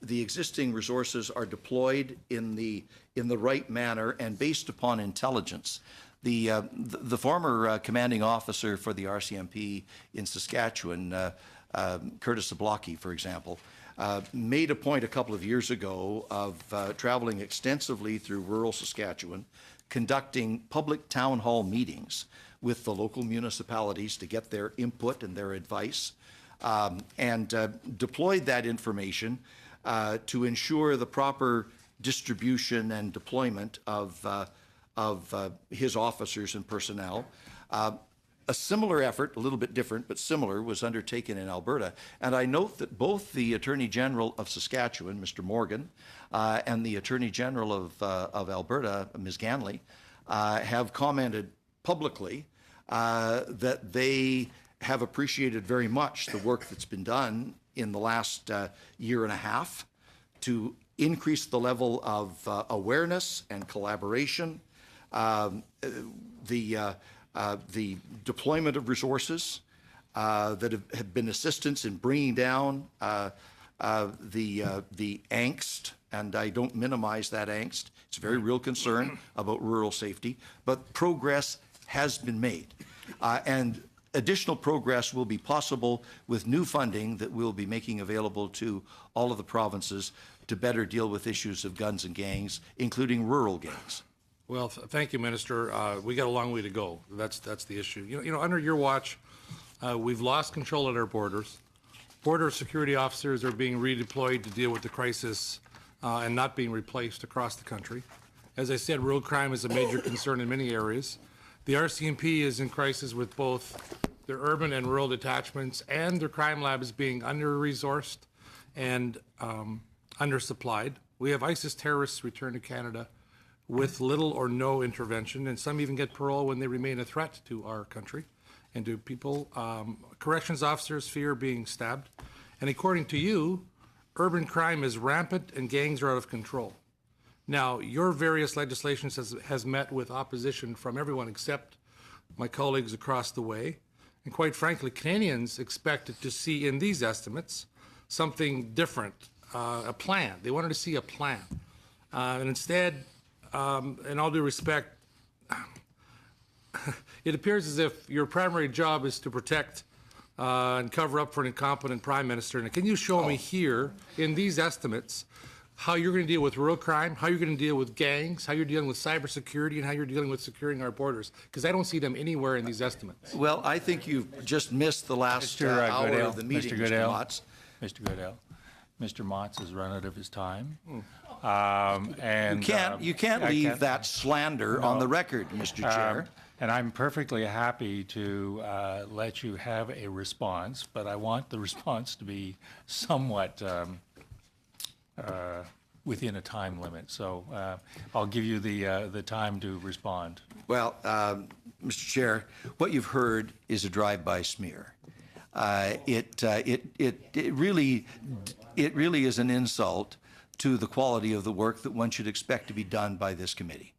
the existing resources are deployed in the right manner and based upon intelligence. The former commanding officer for the RCMP in Saskatchewan, Curtis Zablocki, for example, made a point a couple of years ago of traveling extensively through rural Saskatchewan, conducting public town hall meetings with the local municipalities to get their input and their advice, and deployed that information to ensure the proper distribution and deployment of his officers and personnel. A similar effort, a little bit different, but similar, was undertaken in Alberta. And I note that both the Attorney General of Saskatchewan, Mr. Morgan, and the Attorney General of Alberta, Ms. Ganley, have commented publicly that they have appreciated very much the work that's been done in the last year and a half to increase the level of awareness and collaboration, the deployment of resources that have been assistance in bringing down the angst, and I don't minimize that angst. It's a very real concern about rural safety, but progress has been made. And additional progress will be possible with new funding that we'll be making available to all of the provinces to better deal with issues of guns and gangs, including rural gangs. Well, thank you, Minister. We got a long way to go. That's the issue. You know, under your watch, we've lost control at our borders. Border security officers are being redeployed to deal with the crisis and not being replaced across the country. As I said, rural crime is a major concern in many areas. The RCMP is in crisis with both their urban and rural detachments, and their crime lab is being under-resourced and undersupplied. We have ISIS terrorists return to Canada with little or no intervention, and some even get parole when they remain a threat to our country and to people. Corrections officers fear being stabbed. And according to you, urban crime is rampant and gangs are out of control. Now, your various legislation has met with opposition from everyone except my colleagues across the way. And quite frankly, Canadians expected to see in these estimates something different, a plan. They wanted to see a plan. And instead, in all due respect, it appears as if your primary job is to protect and cover up for an incompetent prime minister. And can you show me here in these estimates how you're going to deal with rural crime, how you're going to deal with gangs, how you're dealing with cybersecurity, and how you're dealing with securing our borders, because I don't see them anywhere in these estimates. Well, I think you've just missed the last hour of the meeting, Mr. Motz. Mr. Goodell, Mr. Motz has run out of his time. And You can't leave that slander on the record, Mr. Chair. And I'm perfectly happy to let you have a response, but I want the response to be somewhat within a time limit. So I'll give you the time to respond. Well, Mr. Chair, what you've heard is a drive-by smear. It really is an insult to the quality of the work that one should expect to be done by this committee.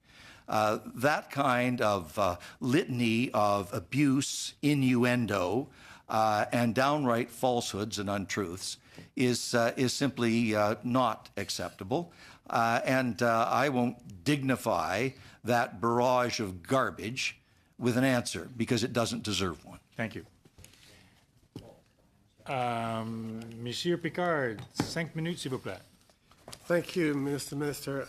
That kind of litany of abuse, innuendo, and downright falsehoods and untruths is simply not acceptable. And I won't dignify that barrage of garbage with an answer because it doesn't deserve one. Thank you. Monsieur Picard, 5 minutes, s'il vous plaît. Thank you, Mr. Minister.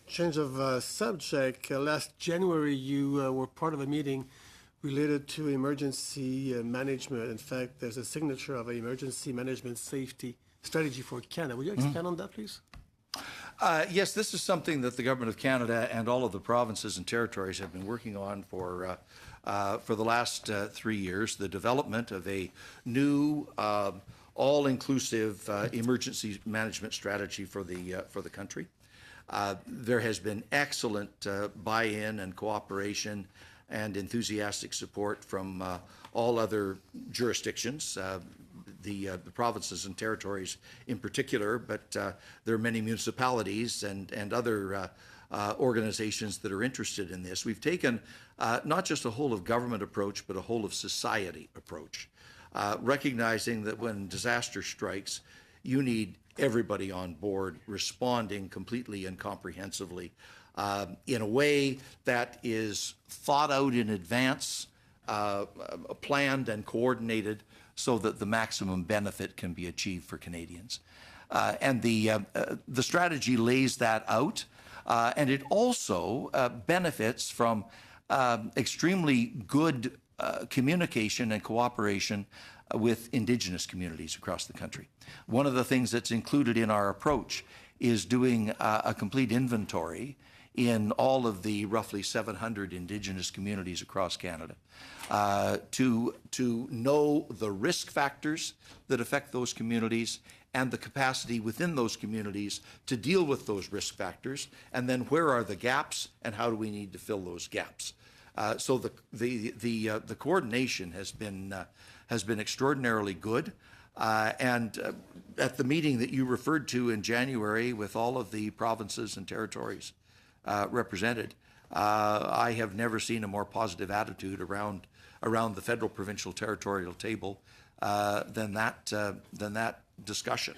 Change of subject. Last January, you were part of a meeting related to emergency management. In fact, there's a signature of an emergency management safety strategy for Canada. Will you expand on that, please? Yes, this is something that the Government of Canada and all of the provinces and territories have been working on for the last 3 years, the development of a new all-inclusive emergency management strategy for the country. There has been excellent buy-in and cooperation and enthusiastic support from all other jurisdictions, the provinces and territories in particular, but there are many municipalities and other organizations that are interested in this. We've taken not just a whole of government approach, but a whole of society approach, recognizing that when disaster strikes, you need everybody on board responding completely and comprehensively in a way that is thought out in advance, planned and coordinated so that the maximum benefit can be achieved for Canadians. And the strategy lays that out, and it also benefits from extremely good communication and cooperation with Indigenous communities across the country. One of the things that's included in our approach is doing a complete inventory in all of the roughly 700 Indigenous communities across Canada to know the risk factors that affect those communities and the capacity within those communities to deal with those risk factors, and then where are the gaps and how do we need to fill those gaps. So the coordination has been extraordinarily good. And at the meeting that you referred to in January with all of the provinces and territories represented, I have never seen a more positive attitude around the federal, provincial, territorial table than that discussion.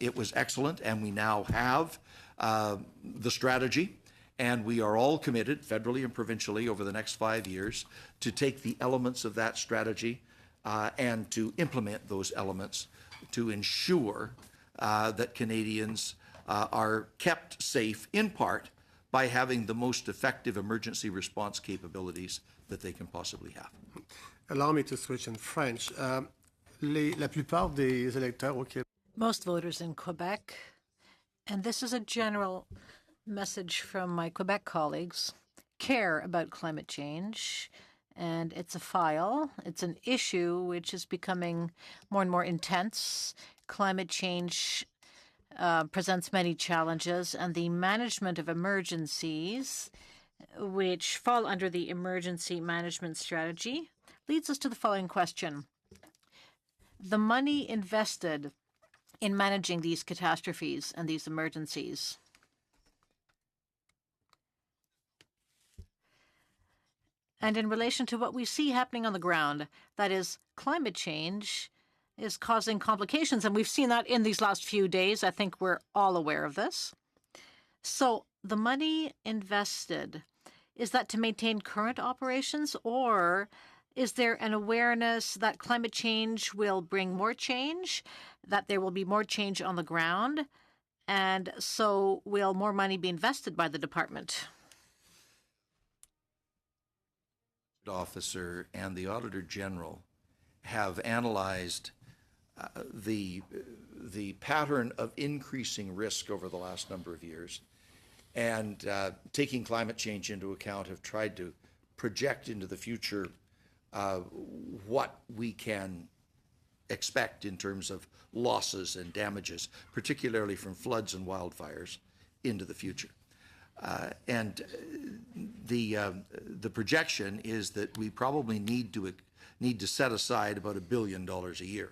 It was excellent, and we now have the strategy. And we are all committed, federally and provincially, over the next 5 years, to take the elements of that strategy and to implement those elements to ensure that Canadians are kept safe, in part, by having the most effective emergency response capabilities that they can possibly have. Allow me to switch in French. La plupart des électeurs au Québec. Most voters in Quebec, and this is a general message from my Quebec colleagues, care about climate change, and it's a file. It's an issue which is becoming more and more intense. Climate change presents many challenges, and the management of emergencies, which fall under the emergency management strategy, leads us to the following question. The money invested in managing these catastrophes and these emergencies, and in relation to what we see happening on the ground, that is, climate change is causing complications, and we've seen that in these last few days. I think we're all aware of this. So the money invested, is that to maintain current operations, or Is there an awareness that climate change will bring more change, that there will be more change on the ground, and so will more money be invested by the department? Officer and the Auditor General have analyzed the pattern of increasing risk over the last number of years, and taking climate change into account, have tried to project into the future what we can expect in terms of losses and damages, particularly from floods and wildfires, into the future. And the projection is that we probably need to set aside about $1 billion a year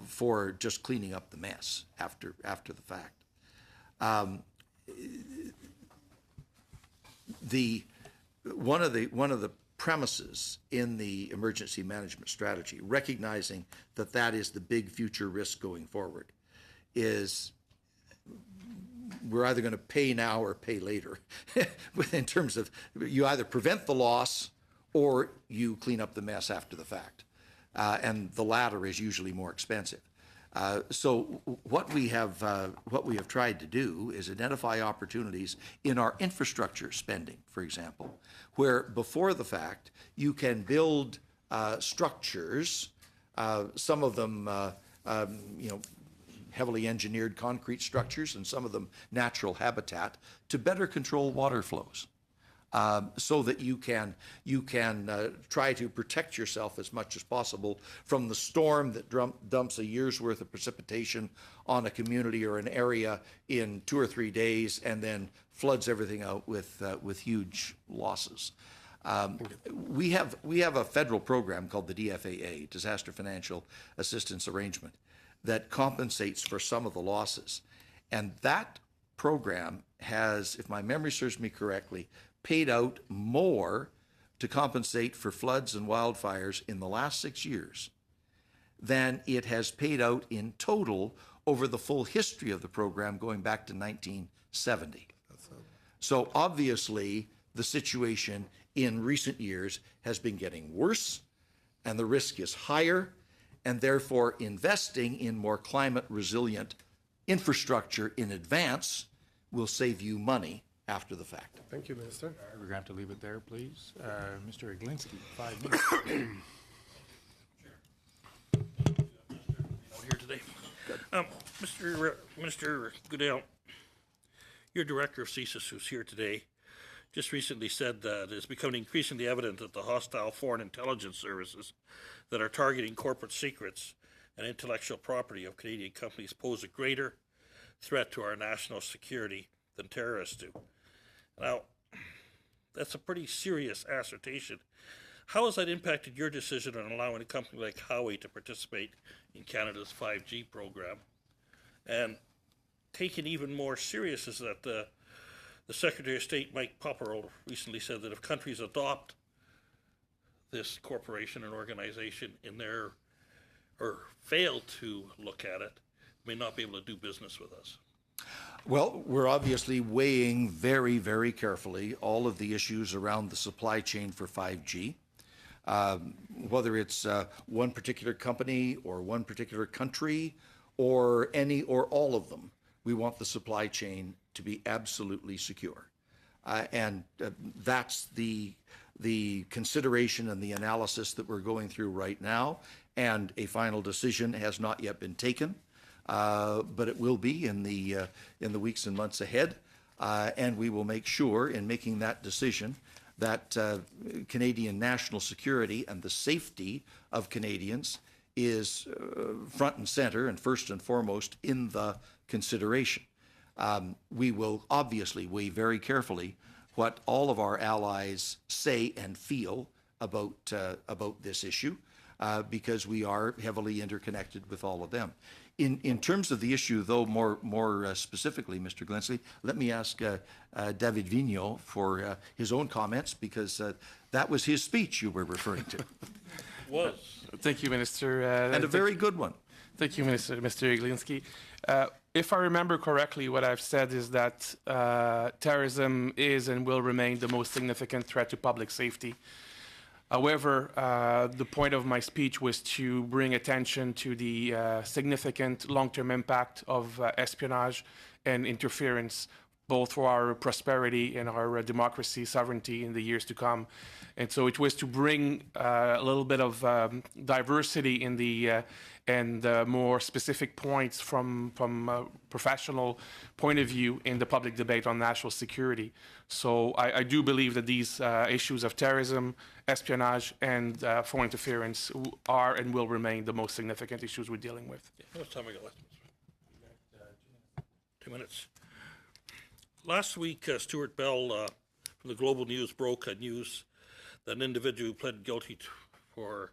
for just cleaning up the mess after the fact. One of the premises in the emergency management strategy, recognizing that that is the big future risk going forward, is we're either going to pay now or pay later in terms of you either prevent the loss or you clean up the mess after the fact. And the latter is usually more expensive. So what we have tried to do is identify opportunities in our infrastructure spending, for example, where before the fact you can build structures, some of them heavily engineered concrete structures, and some of them natural habitat, to better control water flows. So that you can try to protect yourself as much as possible from the storm that dumps a year's worth of precipitation on a community or an area in 2 or 3 days, and then floods everything out with huge losses. We have a federal program called the DFAA, Disaster Financial Assistance Arrangement, that compensates for some of the losses, and that program has, if my memory serves me correctly, paid out more to compensate for floods and wildfires in the last 6 years than it has paid out in total over the full history of the program going back to 1970. So obviously the situation in recent years has been getting worse, and the risk is higher, and therefore investing in more climate resilient infrastructure in advance will save you money after the fact. Thank you, Minister. We're going to have to leave it there, please. Mr. Iglinski, 5 minutes. Here today. Minister Goodale, your director of CSIS, who's here today, just recently said that it's becoming increasingly evident that the hostile foreign intelligence services that are targeting corporate secrets and intellectual property of Canadian companies pose a greater threat to our national security than terrorists do. Now, that's a pretty serious assertion. How has that impacted your decision on allowing a company like Huawei to participate in Canada's 5G program? And taken even more serious is that the Secretary of State, Mike Popper, recently said that if countries adopt this corporation and organization in their, or fail to look at it, may not be able to do business with us. Well, we're obviously weighing very, very carefully all of the issues around the supply chain for 5G. Whether it's one particular company or one particular country or any or all of them, we want the supply chain to be absolutely secure. And that's the consideration and the analysis that we're going through right now. And a final decision has not yet been taken, but it will be in the weeks and months ahead. And we will make sure in making that decision that Canadian national security and the safety of Canadians is front and center and first and foremost in the consideration. We will obviously weigh very carefully what all of our allies say and feel about this issue, because we are heavily interconnected with all of them. In terms of the issue, though, more specifically, Mr. Glensley, let me ask David Vigneault for his own comments, because that was his speech you were referring to. Was. Thank you, Minister. And a very good one. Thank you, Mr. Iglinski. If I remember correctly, what I've said is that terrorism is and will remain the most significant threat to public safety. However, the point of my speech was to bring attention to the significant long-term impact of espionage and interference, both for our prosperity and our democracy, sovereignty in the years to come. And so it was to bring a little bit of diversity in the and more specific points from a professional point of view in the public debate on national security. So I do believe that these issues of terrorism, espionage, and foreign interference are and will remain the most significant issues we're dealing with. How much time I got left? 2 minutes. Last week, Stuart Bell from the Global News broke news that an individual who pled guilty for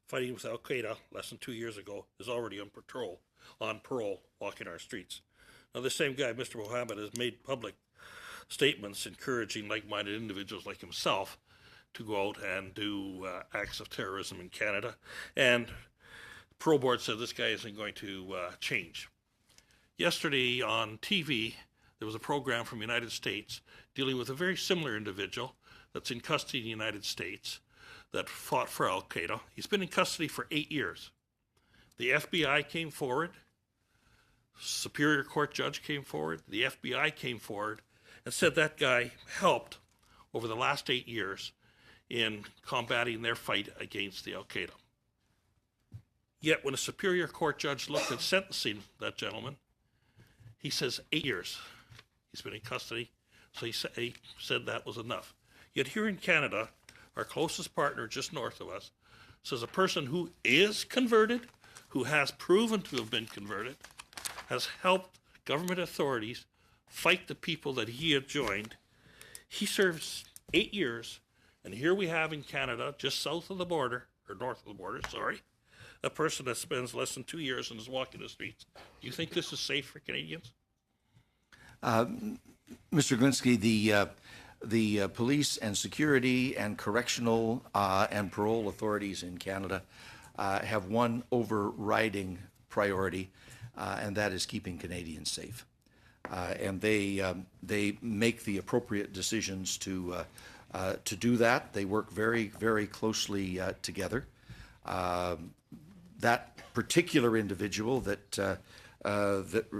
fighting with Al Qaeda less than 2 years ago is already on parole, walking our streets. Now, this same guy, Mr. Mohammed, has made public statements encouraging like-minded individuals like himself to go out and do acts of terrorism in Canada. And the parole board said this guy isn't going to change. Yesterday on TV, there was a program from the United States dealing with a very similar individual that's in custody in the United States that fought for Al Qaeda. He's been in custody for 8 years. The FBI came forward, Superior Court judge came forward, the FBI came forward and said that guy helped over the last 8 years in combating their fight against the Al Qaeda. Yet when a Superior Court judge looked at sentencing that gentleman, he says 8 years. He's been in custody, so he said that was enough. Yet here in Canada, our closest partner just north of us says a person who is converted, who has proven to have been converted, has helped government authorities fight the people that he had joined. He serves 8 years, and here we have in Canada, just south of the border, or north of the border, sorry, a person that spends less than 2 years and is walking the streets. Do you think this is safe for Canadians? Mr. Glinsky, the police and security and correctional and parole authorities in Canada have one overriding priority, and that is keeping Canadians safe. And they make the appropriate decisions to do that. They work very, very closely together. That particular individual that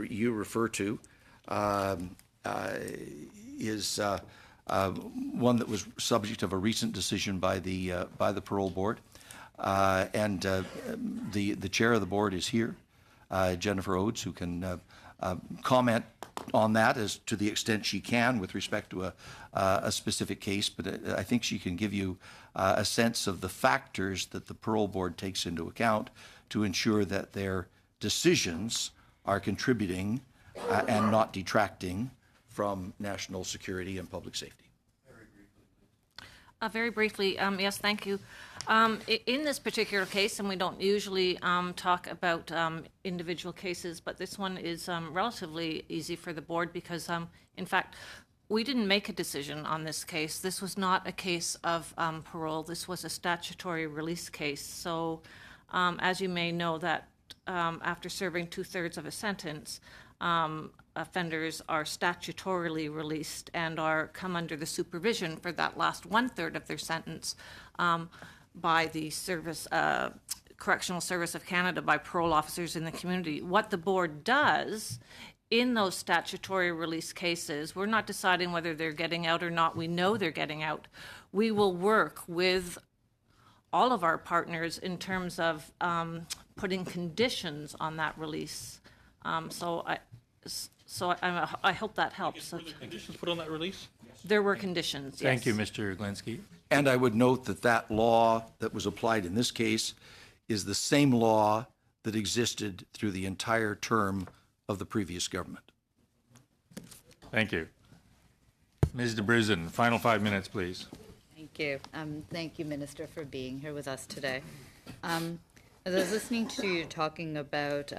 you refer to is one that was subject of a recent decision by the parole board, and the chair of the board is here, Jennifer Odes, who can comment on that as to the extent she can with respect to a specific case. But I think she can give you a sense of the factors that the parole board takes into account to ensure that their decisions are contributing and not detracting from national security and public safety. Very briefly, yes, thank you. In this particular case, and we don't usually talk about individual cases, but this one is relatively easy for the board because, in fact, we didn't make a decision on this case. This was not a case of parole. This was a statutory release case. So, as you may know, that after serving 2/3 of a sentence, offenders are statutorily released and are come under the supervision for that last 1/3 of their sentence by the Correctional Service of Canada, by parole officers in the community. What the board does in those statutory release cases, we're not deciding whether they're getting out or not. We know they're getting out. We will work with all of our partners in terms of putting conditions on that release. So I hope that helps. Were there conditions put on that release? There were conditions, yes. Thank you, Mr. Glinsky. And I would note that that law that was applied in this case is the same law that existed through the entire term of the previous government. Thank you. Ms. DeBruzen, final 5 minutes, please. Thank you. Thank you, Minister, for being here with us today. As I was listening to you talking about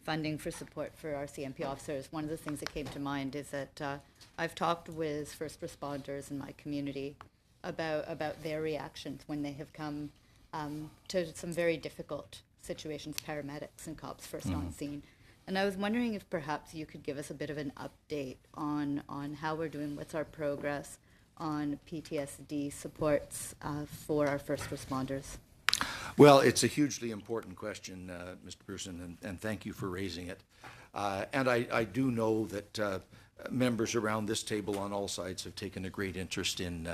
funding for support for our CMP officers, one of the things that came to mind is that I've talked with first responders in my community about their reactions when they have come to some very difficult situations, paramedics and cops first on scene. And I was wondering if perhaps you could give us a bit of an update on how we're doing, what's our progress on PTSD supports for our first responders? Well, it's a hugely important question, Mr. Pearson, and thank you for raising it. And I do know that members around this table on all sides have taken a great interest in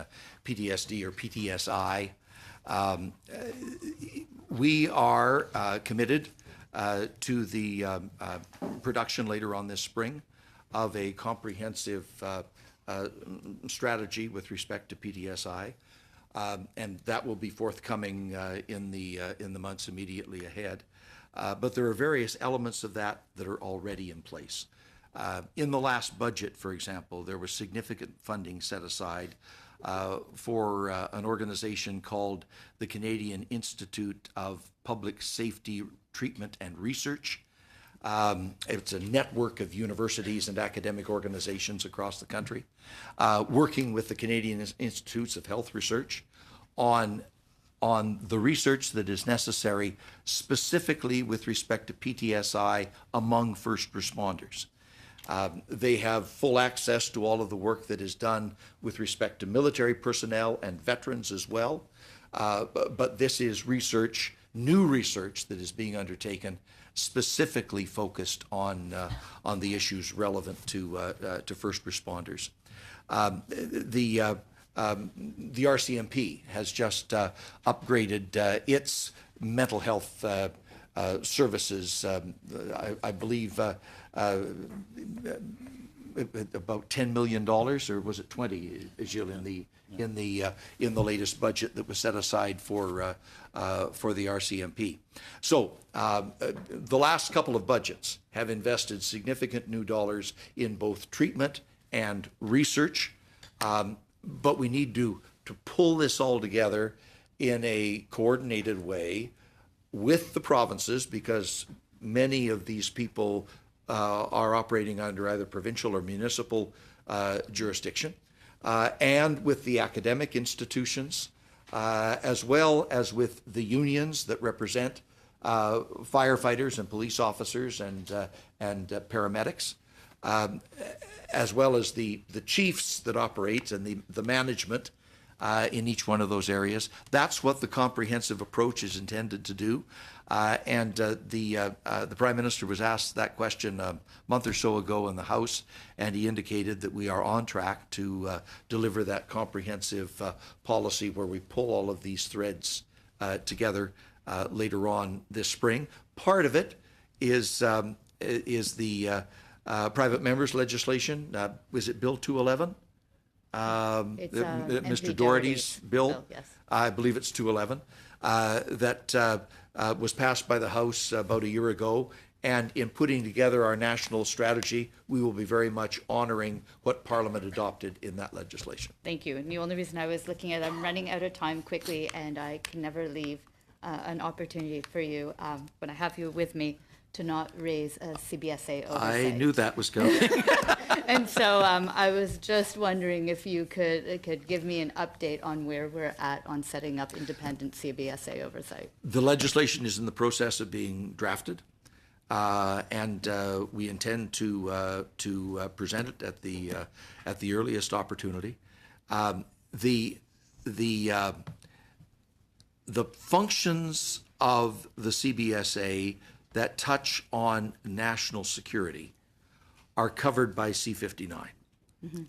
PTSD or PTSI. We are committed to the production later on this spring of a comprehensive strategy with respect to PTSI. And that will be forthcoming in the months immediately ahead. But there are various elements of that that are already in place. In the last budget, for example, there was significant funding set aside for an organization called the Canadian Institute of Public Safety Treatment and Research. It's a network of universities and academic organizations across the country, working with the Canadian Institutes of Health Research on the research that is necessary specifically with respect to PTSI among first responders. They have full access to all of the work that is done with respect to military personnel and veterans as well. But this is research, new research that is being undertaken specifically focused on the issues relevant to first responders. The RCMP has just upgraded its mental health services. I believe about $10 million, or was it 20, Gilles, in the latest budget that was set aside for the RCMP. So the last couple of budgets have invested significant new dollars in both treatment and research, but we need to pull this all together in a coordinated way with the provinces, because many of these people are operating under either provincial or municipal jurisdiction, and with the academic institutions, as well as with the unions that represent firefighters and police officers and paramedics, as well as the chiefs that operate and the management in each one of those areas. That's what the comprehensive approach is intended to do. And the Prime Minister was asked that question a month or so ago in the House, and he indicated that we are on track to deliver that comprehensive policy where we pull all of these threads together later on this spring. Part of it is the private members legislation. Was it Bill 211? Mr. Doherty's bill, yes. I believe it's 211, that was passed by the House about a year ago. And in putting together our national strategy, we will be very much honoring what Parliament adopted in that legislation. Thank you. And the only reason I was looking at, I'm running out of time quickly, and I can never leave an opportunity for you, when I have you with me, to not raise a CBSA oversight. I knew that was coming. And so I was just wondering if you could give me an update on where we're at on setting up independent CBSA oversight. The legislation is in the process of being drafted, and we intend to present it at the earliest opportunity. The functions of the CBSA that touch on national security are covered by C-59,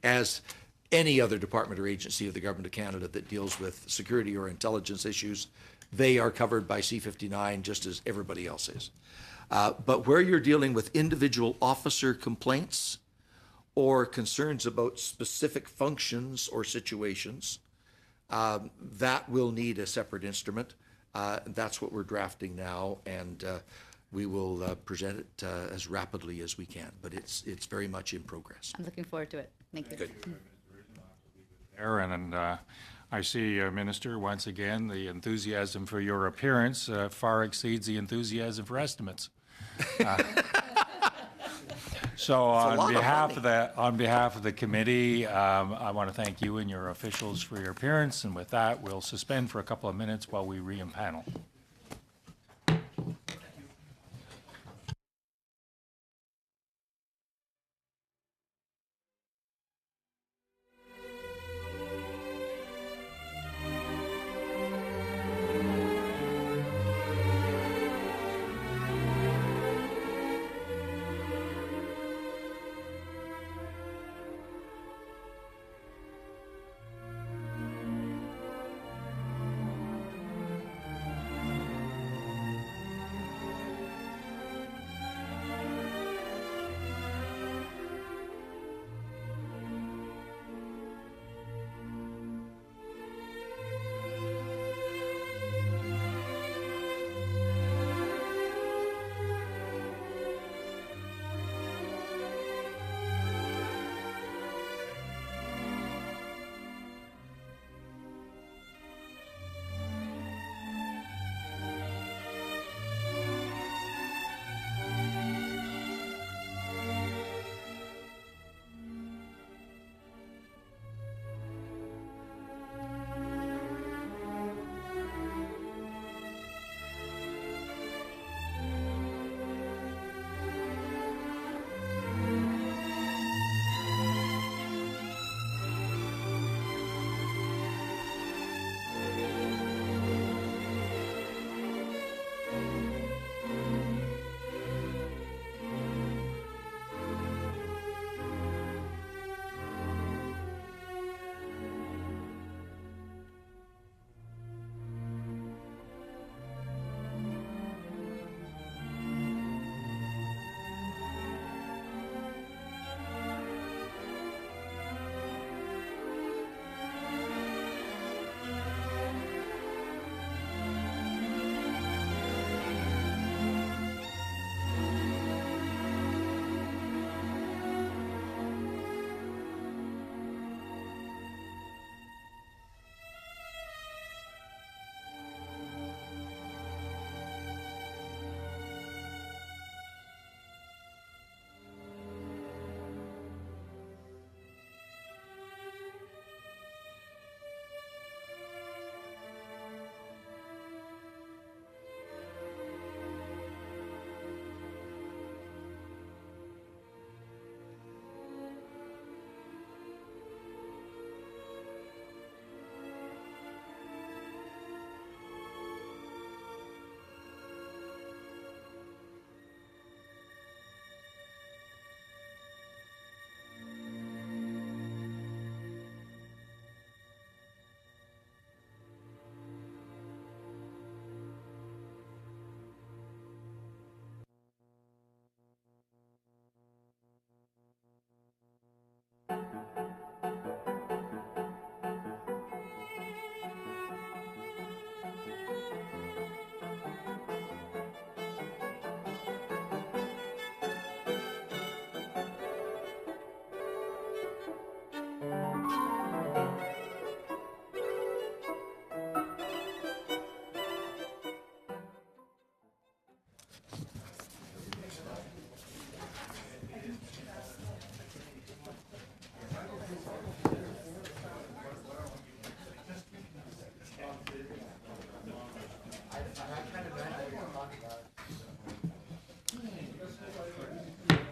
as any other department or agency of the Government of Canada that deals with security or intelligence issues. They are covered by C-59 just as everybody else is. But where you're dealing with individual officer complaints or concerns about specific functions or situations, that will need a separate instrument. That's what we're drafting now, and we will present it as rapidly as we can, but it's very much in progress. I'm looking forward to it. Thank you. Good. Aaron, and I see, Minister, once again, the enthusiasm for your appearance far exceeds the enthusiasm for estimates. So on behalf of the committee, I want to thank you and your officials for your appearance, and with that, we'll suspend for a couple of minutes while we re-empanel.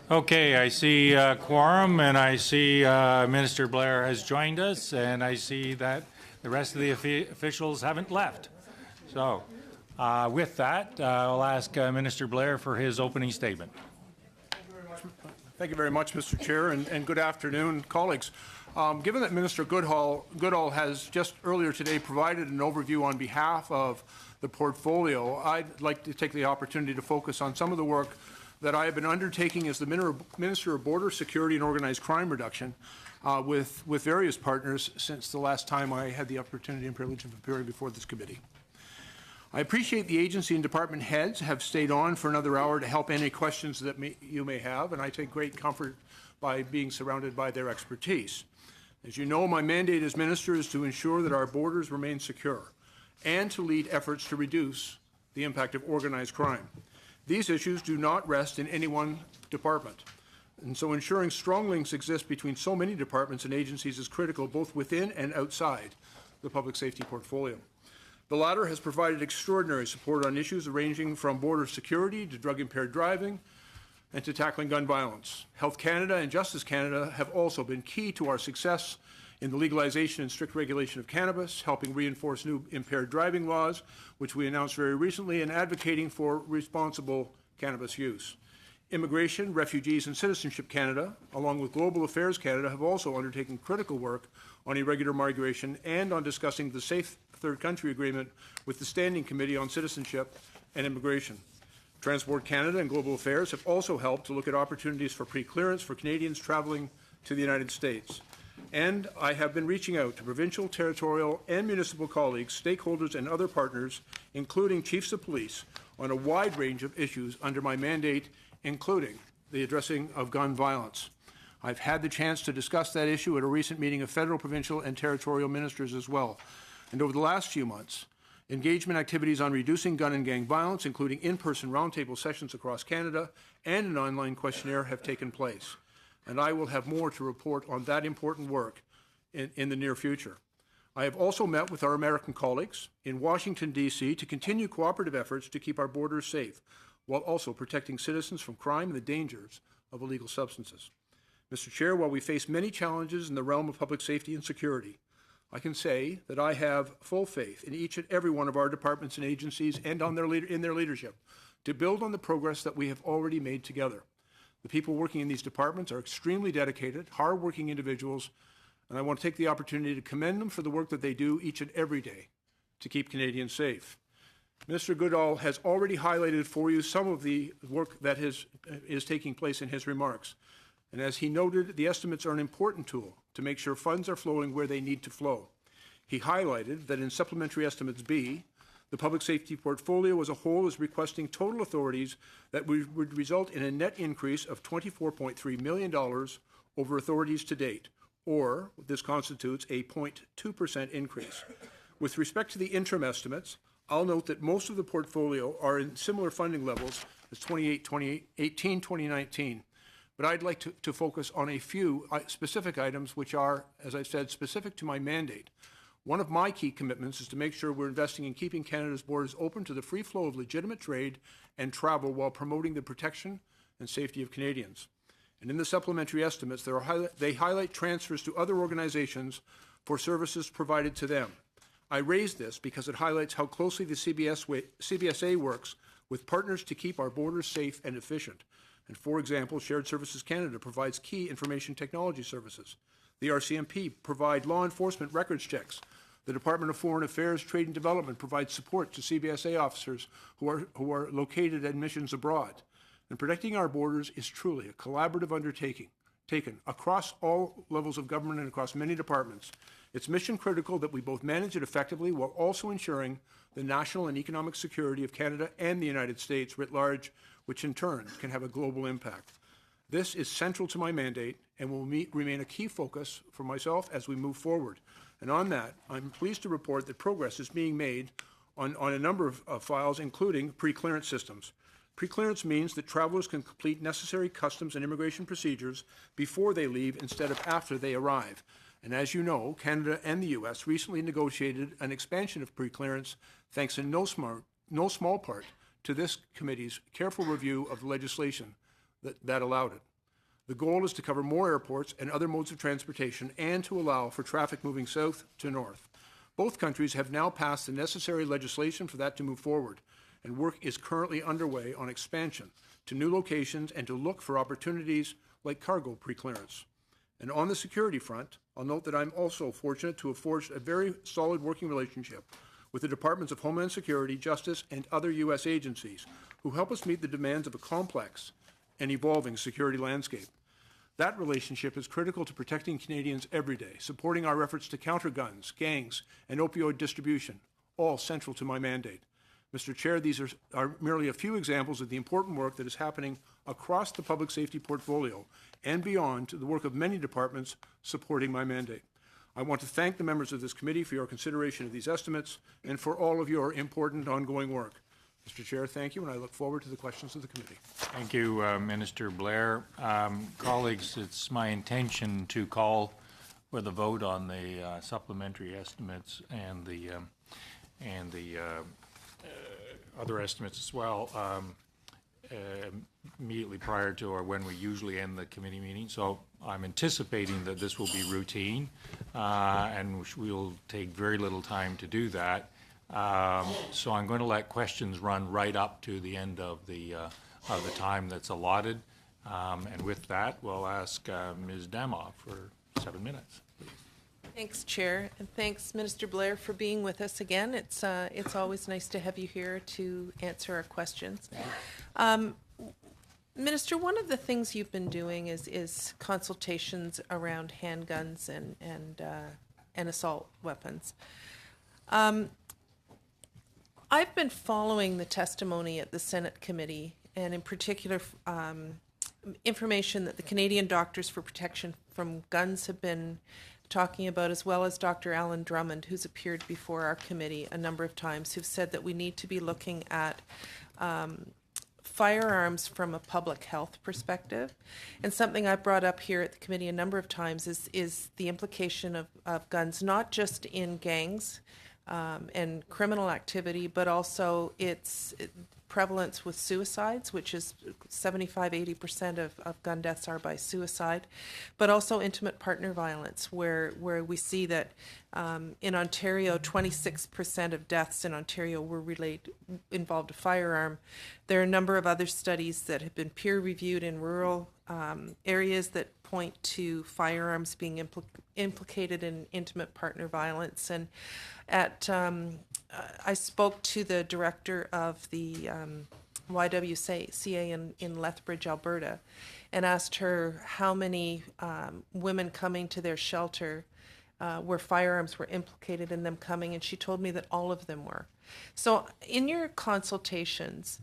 Okay, I see quorum, and I see Minister Blair has joined us, and I see that the rest of the officials haven't left. So with that, I'll ask Minister Blair for his opening statement. Thank you very much, Mr. Chair, and good afternoon, colleagues. Given that Minister Goodall has just earlier today provided an overview on behalf of the portfolio, I'd like to take the opportunity to focus on some of the work that I have been undertaking as the Minister of Border Security and Organized Crime Reduction with various partners since the last time I had the opportunity and privilege of appearing before this committee. I appreciate the agency and department heads have stayed on for another hour to help any questions that you may have, and I take great comfort by being surrounded by their expertise. As you know, my mandate as minister is to ensure that our borders remain secure and to lead efforts to reduce the impact of organized crime. These issues do not rest in any one department, and so ensuring strong links exist between so many departments and agencies is critical both within and outside the public safety portfolio. The latter has provided extraordinary support on issues ranging from border security to drug-impaired driving and to tackling gun violence. Health Canada and Justice Canada have also been key to our success in the legalization and strict regulation of cannabis, helping reinforce new impaired driving laws, which we announced very recently, and advocating for responsible cannabis use. Immigration, Refugees and Citizenship Canada, along with Global Affairs Canada, have also undertaken critical work on irregular migration and on discussing the Safe Third Country Agreement with the Standing Committee on Citizenship and Immigration. Transport Canada and Global Affairs have also helped to look at opportunities for pre-clearance for Canadians travelling to the United States. And I have been reaching out to provincial, territorial, and municipal colleagues, stakeholders, and other partners, including chiefs of police, on a wide range of issues under my mandate, including the addressing of gun violence. I've had the chance to discuss that issue at a recent meeting of federal, provincial, and territorial ministers as well. And over the last few months, engagement activities on reducing gun and gang violence, including in-person roundtable sessions across Canada and an online questionnaire, have taken place. And I will have more to report on that important work in the near future. I have also met with our American colleagues in Washington, D.C. to continue cooperative efforts to keep our borders safe, while also protecting citizens from crime and the dangers of illegal substances. Mr. Chair, while we face many challenges in the realm of public safety and security, I can say that I have full faith in each and every one of our departments and agencies and in their leadership to build on the progress that we have already made together. The people working in these departments are extremely dedicated, hard-working individuals, and I want to take the opportunity to commend them for the work that they do each and every day to keep Canadians safe. Minister Goodall has already highlighted for you some of the work that is taking place in his remarks. And as he noted, the estimates are an important tool to make sure funds are flowing where they need to flow. He highlighted that in Supplementary Estimates B, the public safety portfolio as a whole is requesting total authorities that would result in a net increase of $24.3 million over authorities to date, or this constitutes a 0.2% increase. With respect to the interim estimates, I'll note that most of the portfolio are in similar funding levels as 2018, 2019. But I'd like to focus on a few specific items which are, as I said, specific to my mandate. One of my key commitments is to make sure we're investing in keeping Canada's borders open to the free flow of legitimate trade and travel while promoting the protection and safety of Canadians. And in the supplementary estimates, they highlight transfers to other organizations for services provided to them. I raise this because it highlights how closely the CBSA works with partners to keep our borders safe and efficient. And for example, Shared Services Canada provides key information technology services. The RCMP provide law enforcement records checks. The Department of Foreign Affairs, Trade and Development provides support to CBSA officers who are located at missions abroad. And protecting our borders is truly a collaborative undertaking taken across all levels of government and across many departments. It's mission critical that we both manage it effectively while also ensuring the national and economic security of Canada and the United States writ large, which in turn can have a global impact. This is central to my mandate and will remain a key focus for myself as we move forward. And on that, I'm pleased to report that progress is being made on a number of files, including pre-clearance systems. Pre-clearance means that travelers can complete necessary customs and immigration procedures before they leave instead of after they arrive. And as you know, Canada and the U.S. recently negotiated an expansion of pre-clearance thanks in no small part to this committee's careful review of the legislation that allowed it. The goal is to cover more airports and other modes of transportation and to allow for traffic moving south to north. Both countries have now passed the necessary legislation for that to move forward, and work is currently underway on expansion to new locations and to look for opportunities like cargo preclearance. And on the security front, I'll note that I'm also fortunate to have forged a very solid working relationship with the Departments of Homeland Security, Justice, and other U.S. agencies who help us meet the demands of a complex and evolving security landscape. That relationship is critical to protecting Canadians every day, supporting our efforts to counter guns, gangs, and opioid distribution, all central to my mandate. Mr. Chair, these are merely a few examples of the important work that is happening across the public safety portfolio and beyond to the work of many departments supporting my mandate. I want to thank the members of this committee for your consideration of these estimates and for all of your important ongoing work. Mr. Chair, thank you, and I look forward to the questions of the committee. Thank you, Minister Blair. Colleagues, it's my intention to call for the vote on the supplementary estimates and the other estimates as well immediately prior to or when we usually end the committee meeting. So I'm anticipating that this will be routine and we'll take very little time to do that. So I'm going to let questions run right up to the end of the time that's allotted. And with that, we'll ask Ms. Damoff for 7 minutes. Thanks, Chair, and thanks, Minister Blair, for being with us again. It's always nice to have you here to answer our questions. Minister, one of the things you've been doing is consultations around handguns and assault weapons. I've been following the testimony at the Senate committee, and in particular, information that the Canadian Doctors for Protection from Guns have been talking about, as well as Dr. Alan Drummond, who's appeared before our committee a number of times, who've said that we need to be looking at firearms from a public health perspective. And something I've brought up here at the committee a number of times is the implication of guns, not just in gangs and criminal activity, but also its prevalence with suicides, which is 75–80% of gun deaths are by suicide, but also intimate partner violence, where we see that in Ontario, 26% of deaths in Ontario were involved a firearm. There are a number of other studies that have been peer-reviewed in rural areas that point to firearms being implicated in intimate partner violence. And I spoke to the director of the YWCA in Lethbridge, Alberta, and asked her how many women coming to their shelter where firearms were implicated in them coming, and she told me that all of them were. So in your consultations,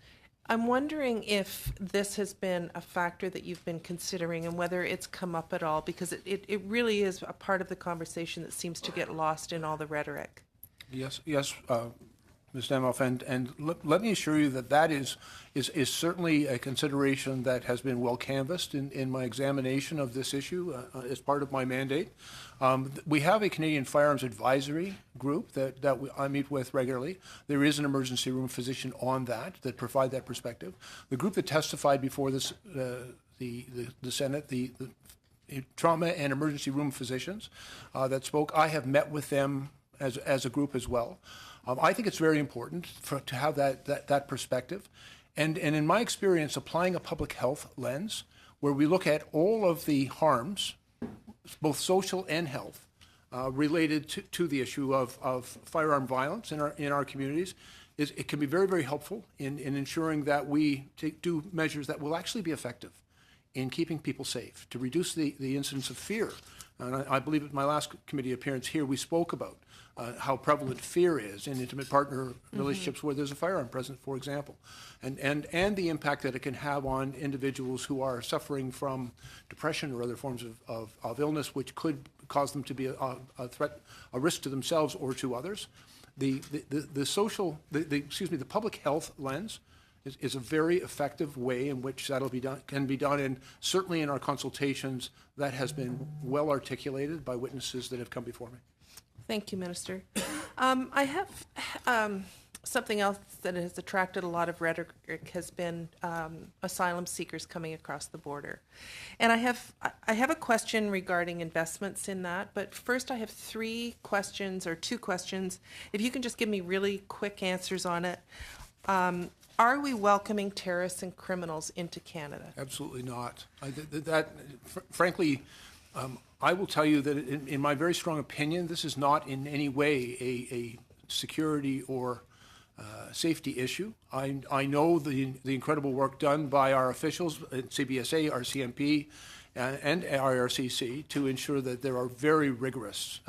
I'm wondering if this has been a factor that you've been considering and whether it's come up at all, because it really is a part of the conversation that seems to get lost in all the rhetoric. Yes, Ms. Damoff, and let me assure you that is certainly a consideration that has been well canvassed in my examination of this issue as part of my mandate. We have a Canadian Firearms Advisory Group that I meet with regularly. There is an emergency room physician on that provide that perspective. The group that testified before this, the Senate, the trauma and emergency room physicians that spoke, I have met with them as a group as well. I think it's very important to have that perspective. And in my experience, applying a public health lens, where we look at all of the harms, both social and health, related to the issue of firearm violence in our communities, it can be very, very helpful in ensuring that we do measures that will actually be effective in keeping people safe, to reduce the incidence of fear. And I believe at my last committee appearance here, we spoke about how prevalent fear is in intimate partner relationships where there's a firearm present, for example, and the impact that it can have on individuals who are suffering from depression or other forms of illness, which could cause them to be a threat, a risk to themselves or to others. The public health lens is a very effective way in which can be done, and certainly in our consultations that has been well articulated by witnesses that have come before me. Thank you, Minister. I have something else that has attracted a lot of rhetoric has been asylum seekers coming across the border. And I have a question regarding investments in that, but first I have two questions. If you can just give me really quick answers on it. Are we welcoming terrorists and criminals into Canada? Absolutely not. Frankly, I will tell you that in my very strong opinion, this is not in any way a security or safety issue. I know the incredible work done by our officials at CBSA, RCMP, and IRCC to ensure that there are very rigorous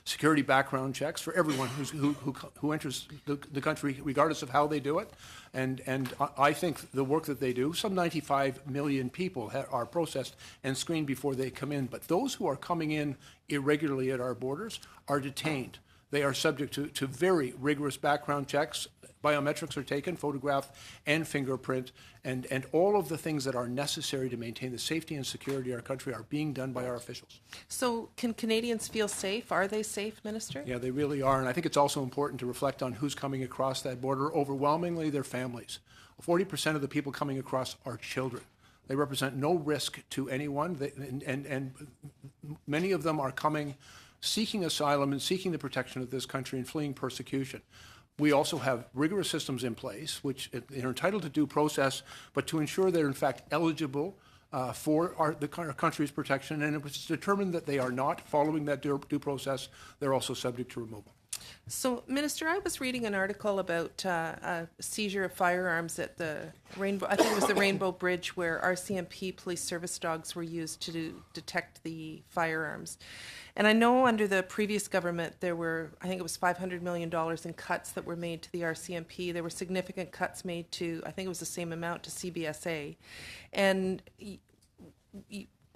security background checks for everyone who enters the country, regardless of how they do it. And I think the work that they do, some 95 million people are processed and screened before they come in. But those who are coming in irregularly at our borders are detained. They are subject to very rigorous background checks. Biometrics are taken, photograph and fingerprint, and all of the things that are necessary to maintain the safety and security of our country are being done by our officials. So can Canadians feel safe? Are they safe, Minister? Yeah, they really are. And I think it's also important to reflect on who's coming across that border. Overwhelmingly, they're families. 40% of the people coming across are children. They represent no risk to anyone, and many of them are coming seeking asylum and seeking the protection of this country and fleeing persecution. We also have rigorous systems in place, which are entitled to due process, but to ensure they're in fact eligible for our country's protection. And if it's determined that they are not following that due process, they're also subject to removal. So, Minister, I was reading an article about a seizure of firearms at the Rainbow, I think it was the Rainbow Bridge, where RCMP police service dogs were used to detect the firearms. And I know under the previous government there were, I think it was $500 million in cuts that were made to the RCMP. There were significant cuts made to, I think it was the same amount, to CBSA. And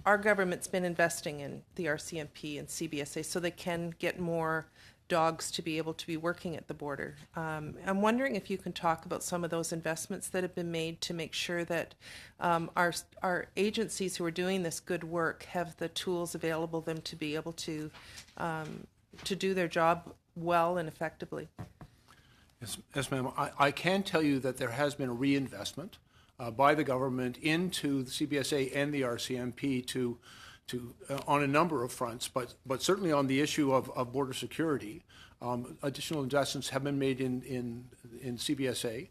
our government's been investing in the RCMP and CBSA so they can get more dogs to be able to be working at the border. I'm wondering if you can talk about some of those investments that have been made to make sure that our agencies who are doing this good work have the tools available to them to be able to do their job well and effectively. Yes, ma'am. I can tell you that there has been a reinvestment by the government into the CBSA and the RCMP to on a number of fronts, but certainly on the issue of border security, additional investments have been made in CBSA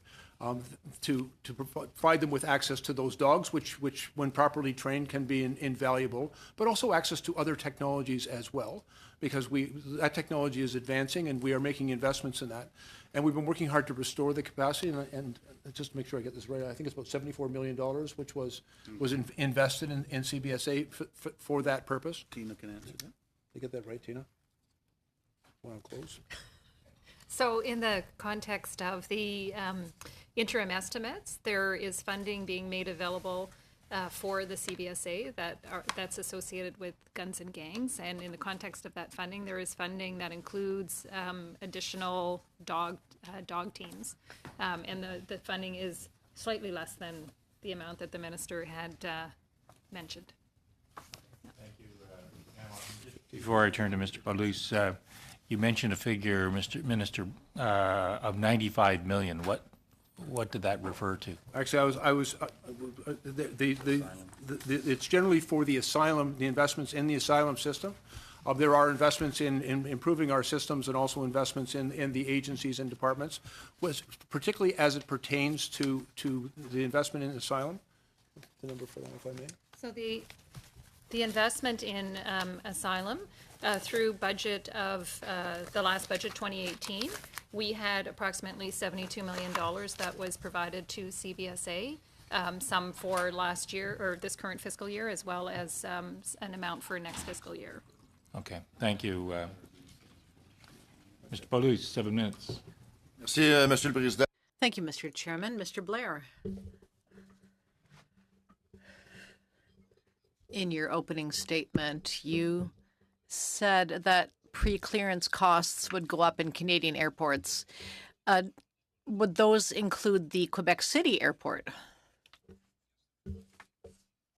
to provide them with access to those dogs, which when properly trained can be invaluable, but also access to other technologies as well, because that technology is advancing and we are making investments in that. And we've been working hard to restore the capacity, and just to make sure I get this right, I think it's about $74 million, which was invested in CBSA for that purpose. Tina can answer that. Did I get that right, Tina? Want to close? So in the context of the interim estimates, there is funding being made available for the CBSA that's associated with guns and gangs. And in the context of that funding, there is funding that includes additional dog teams. And the funding is slightly less than the amount that the minister had mentioned. Thank you. Before I turn to Mr. Paulus, you mentioned a figure, Mr. Minister, of 95 million. What did that refer to? Actually, it's generally for the asylum, the investments in the asylum system. There are investments in improving our systems and also investments in the agencies and departments, particularly as it pertains to the investment in asylum. The number for that, if I may. So the investment in asylum through budget of the last budget, 2018, we had approximately $72 million that was provided to CBSA, some for last year or this current fiscal year, as well as an amount for next fiscal year. Okay, thank you. Mr. Paulus, 7 minutes. Merci, Monsieur le Président. Thank you, Mr. Chairman. Mr. Blair. In your opening statement, you said that pre-clearance costs would go up in Canadian airports. Would those include the Quebec City airport?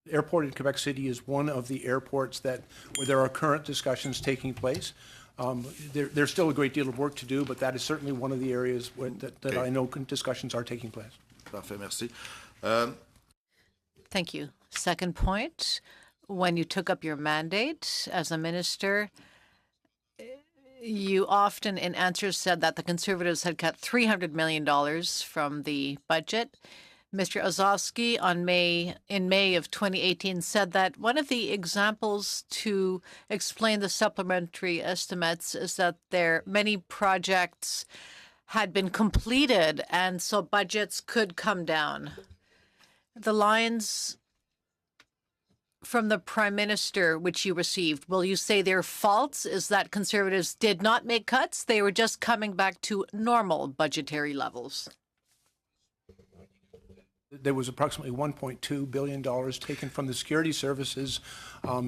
Airport in Quebec City is one of the airports where there are current discussions taking place. There's still a great deal of work to do, but that is certainly one of the areas that I know discussions are taking place. Parfait, merci. Thank you. Second point, when you took up your mandate as a minister, you often in answers said that the Conservatives had cut $300 million from the budget. Mr. Ozovsky in May of 2018 said that one of the examples to explain the supplementary estimates is that many projects had been completed and so budgets could come down. The lines from the Prime Minister which you received, will you say they're false? Is that Conservatives did not make cuts? They were just coming back to normal budgetary levels. There was approximately $1.2 billion taken from the security services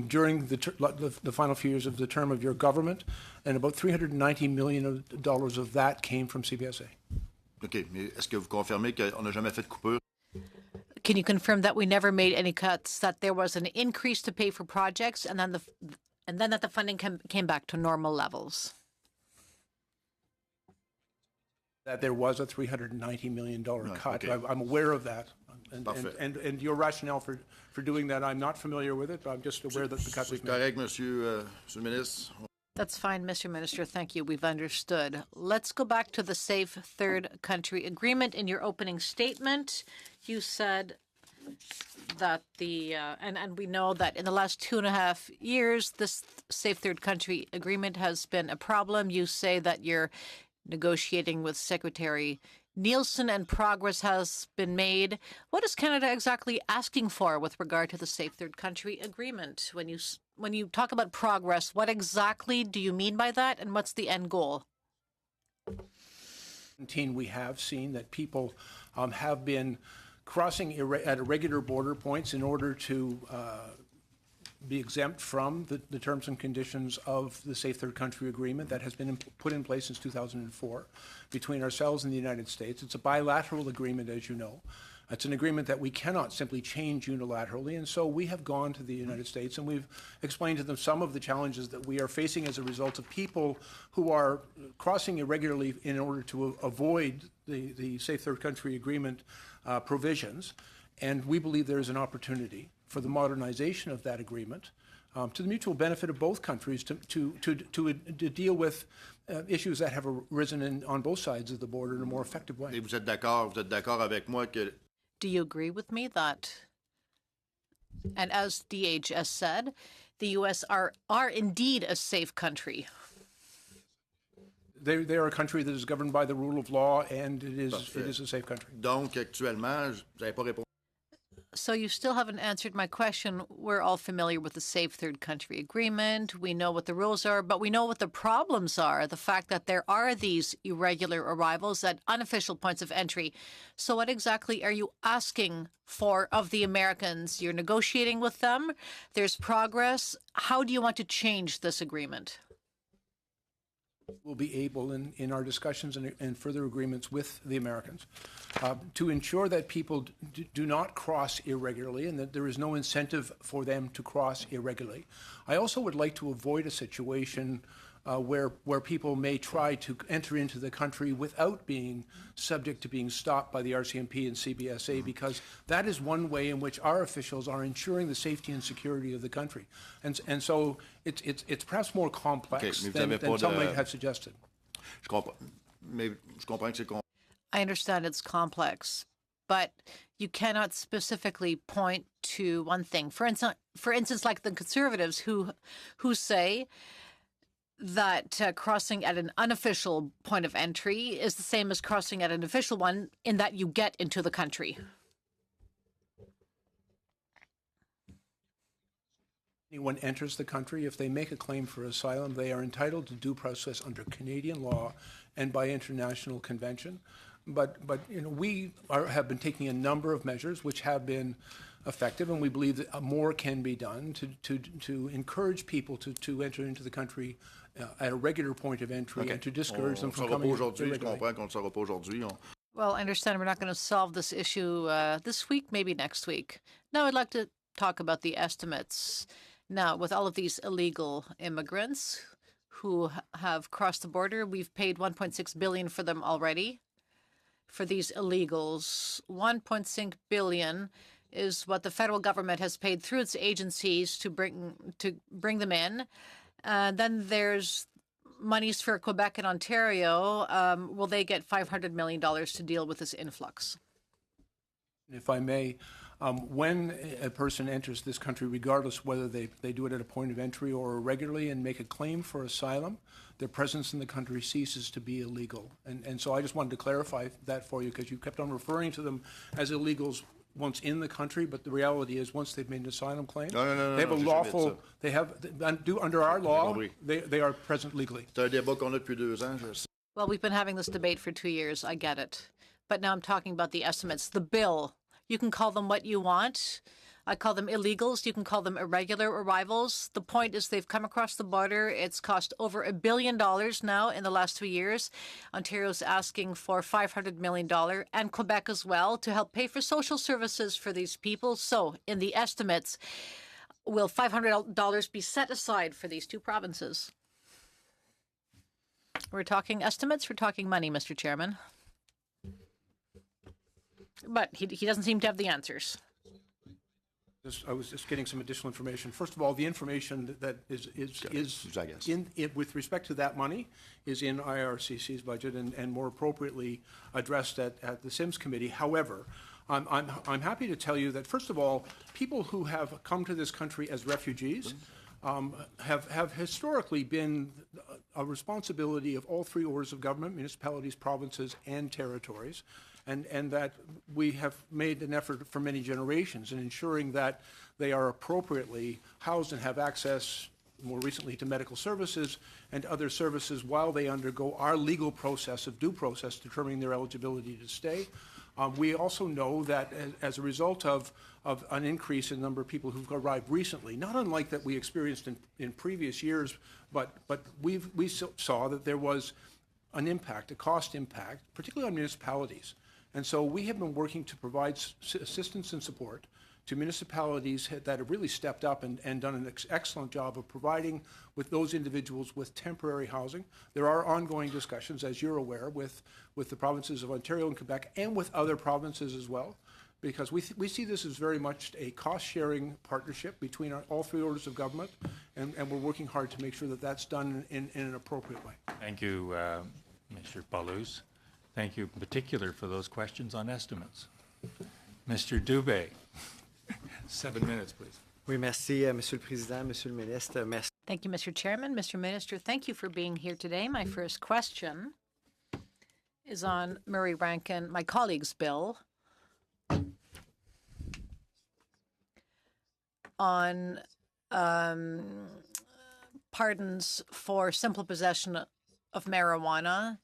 during the final few years of the term of your government, and about $390 million of that came from CBSA. OK, mais est-ce que vous confirmez qu'on n'a jamais fait de coupure? Can you confirm that we never made any cuts, that there was an increase to pay for projects, and then that the funding came back to normal levels? That there was a $390 million cut. Okay. I'm aware of that. And your rationale for doing that, I'm not familiar with it, but I'm just aware that the cut was made. Correct, Monsieur le Ministre. That's fine, Mr. Minister. Thank you. We've understood. Let's go back to the Safe Third Country Agreement. In your opening statement, you said that and we know that in the last 2.5 years, this Safe Third Country Agreement has been a problem. You say that you're negotiating with Secretary Nielsen and progress has been made. What is Canada exactly asking for with regard to the Safe Third Country Agreement? When you talk about progress, what exactly do you mean by that, and what's the end goal? We have seen that people have been crossing at irregular border points in order to be exempt from the terms and conditions of the Safe Third Country Agreement that has been put in place since 2004 between ourselves and the United States. It's a bilateral agreement, as you know. It's an agreement that we cannot simply change unilaterally, and so we have gone to the United States and we've explained to them some of the challenges that we are facing as a result of people who are crossing irregularly in order to avoid the Safe Third Country Agreement provisions. And we believe there is an opportunity for the modernization of that agreement to the mutual benefit of both countries to deal with issues that have arisen on both sides of the border in a more effective way. Et vous êtes d'accord avec moi que... Do you agree with me that, and as DHS said, the U.S. are indeed a safe country? They are a country that is governed by the rule of law, and it is a safe country. Donc, actuellement, vous n'avez pas répondu. So you still haven't answered my question. We're all familiar with the Safe Third Country Agreement. We know what the rules are, but we know what the problems are, the fact that there are these irregular arrivals at unofficial points of entry. So what exactly are you asking for of the Americans? You're negotiating with them. There's progress. How do you want to change this agreement? We'll be able, in our discussions and further agreements with the Americans, to ensure that people do not cross irregularly and that there is no incentive for them to cross irregularly. I also would like to avoid a situation where people may try to enter into the country without being subject to being stopped by the RCMP and CBSA, because that is one way in which our officials are ensuring the safety and security of the country. And so it's perhaps more complex than some might have suggested. Je comprends que c'est I understand it's complex, but you cannot specifically point to one thing. For instance, like the Conservatives who say that crossing at an unofficial point of entry is the same as crossing at an official one in that you get into the country. Anyone enters the country, if they make a claim for asylum, they are entitled to due process under Canadian law and by international convention. But we have been taking a number of measures which have been effective, and we believe that more can be done to encourage people to enter into the country at a regular point of entry and to discourage them from coming irregularly. Well, I understand we're not going to solve this issue this week, maybe next week. Now I'd like to talk about the estimates. Now, with all of these illegal immigrants who have crossed the border. We've paid 1.6 billion for them already. For these illegals, 1.6 billion is what the federal government has paid through its agencies to bring them in. Then there's monies for Quebec and Ontario. Will they get $500 million to deal with this influx? If I may, when a person enters this country, regardless whether they do it at a point of entry or regularly and make a claim for asylum, their presence in the country ceases to be illegal. And so I just wanted to clarify that for you, because you kept on referring to them as illegals once in the country, but the reality is once they've made an asylum claim, they have a lawful, they have, under our law, they are present legally. C'est un débat qu'on a depuis 2 ans. Je sais. Well, we've been having this debate for 2 years. I get it. But now I'm talking about the estimates. The bill, you can call them what you want. I call them illegals. You can call them irregular arrivals. The point is they've come across the border. It's cost over $1 billion now in the last 2 years. Ontario's asking for $500 million, and Quebec as well, to help pay for social services for these people. So in the estimates, will $500 be set aside for these two provinces? We're talking estimates. We're talking money, Mr. Chairman. But he doesn't seem to have the answers. I was just getting some additional information. First of all, the information that is with respect to that money is in IRCC's budget and more appropriately addressed at the Sims Committee. However, I'm happy to tell you that, first of all, people who have come to this country as refugees have historically been a responsibility of all 3 orders of government, municipalities, provinces, and territories. And that we have made an effort for many generations in ensuring that they are appropriately housed and have access, more recently, to medical services and other services while they undergo our legal process of due process determining their eligibility to stay. We also know that as a result of an increase in the number of people who've arrived recently, not unlike that we experienced in previous years, but we saw that there was an impact, a cost impact, particularly on municipalities. And so we have been working to provide assistance and support to municipalities that have really stepped up and done an excellent job of providing with those individuals with temporary housing. There are ongoing discussions, as you're aware, with the provinces of Ontario and Quebec and with other provinces as well, because we see this as very much a cost-sharing partnership between all 3 orders of government, and we're working hard to make sure that that's done in an appropriate way. Thank you, Mr. Paulus. Thank you in particular for those questions on estimates. Mr. Dubé, 7 minutes, please. Oui, merci, Monsieur le Président, Monsieur le Ministre. Merci. Thank you, Mr. Chairman. Mr. Minister, thank you for being here today. My first question is on Murray Rankin, my colleague's bill, on pardons for simple possession of marijuana.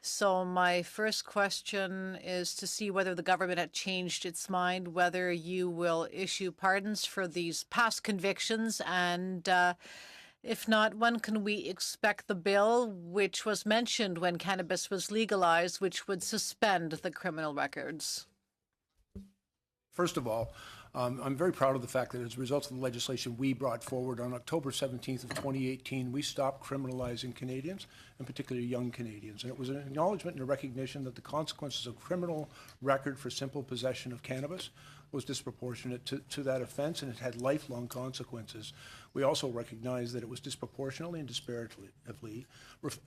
So my first question is to see whether the government had changed its mind, whether you will issue pardons for these past convictions, and if not, when can we expect the bill, which was mentioned when cannabis was legalized, which would suspend the criminal records? First of all, I'm very proud of the fact that as a result of the legislation we brought forward on October 17th of 2018, we stopped criminalizing Canadians, and particularly young Canadians. And it was an acknowledgement and a recognition that the consequences of criminal record for simple possession of cannabis was disproportionate to that offense, and it had lifelong consequences. We also recognized that it was disproportionately and disparatively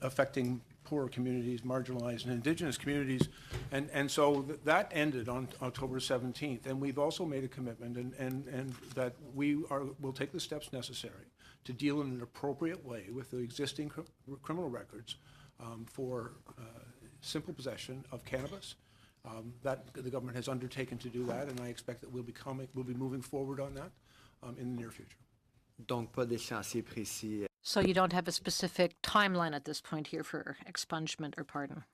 affecting poorer communities, marginalized and Indigenous communities. And so that ended on October 17th. And we've also made a commitment and that we'll take the steps necessary to deal in an appropriate way with the existing criminal records for simple possession of cannabis. That the government has undertaken to do that, and I expect that we'll be moving forward on that in the near future. Donc, pas d'échéancier précis. So you don't have a specific timeline at this point here for expungement or pardon?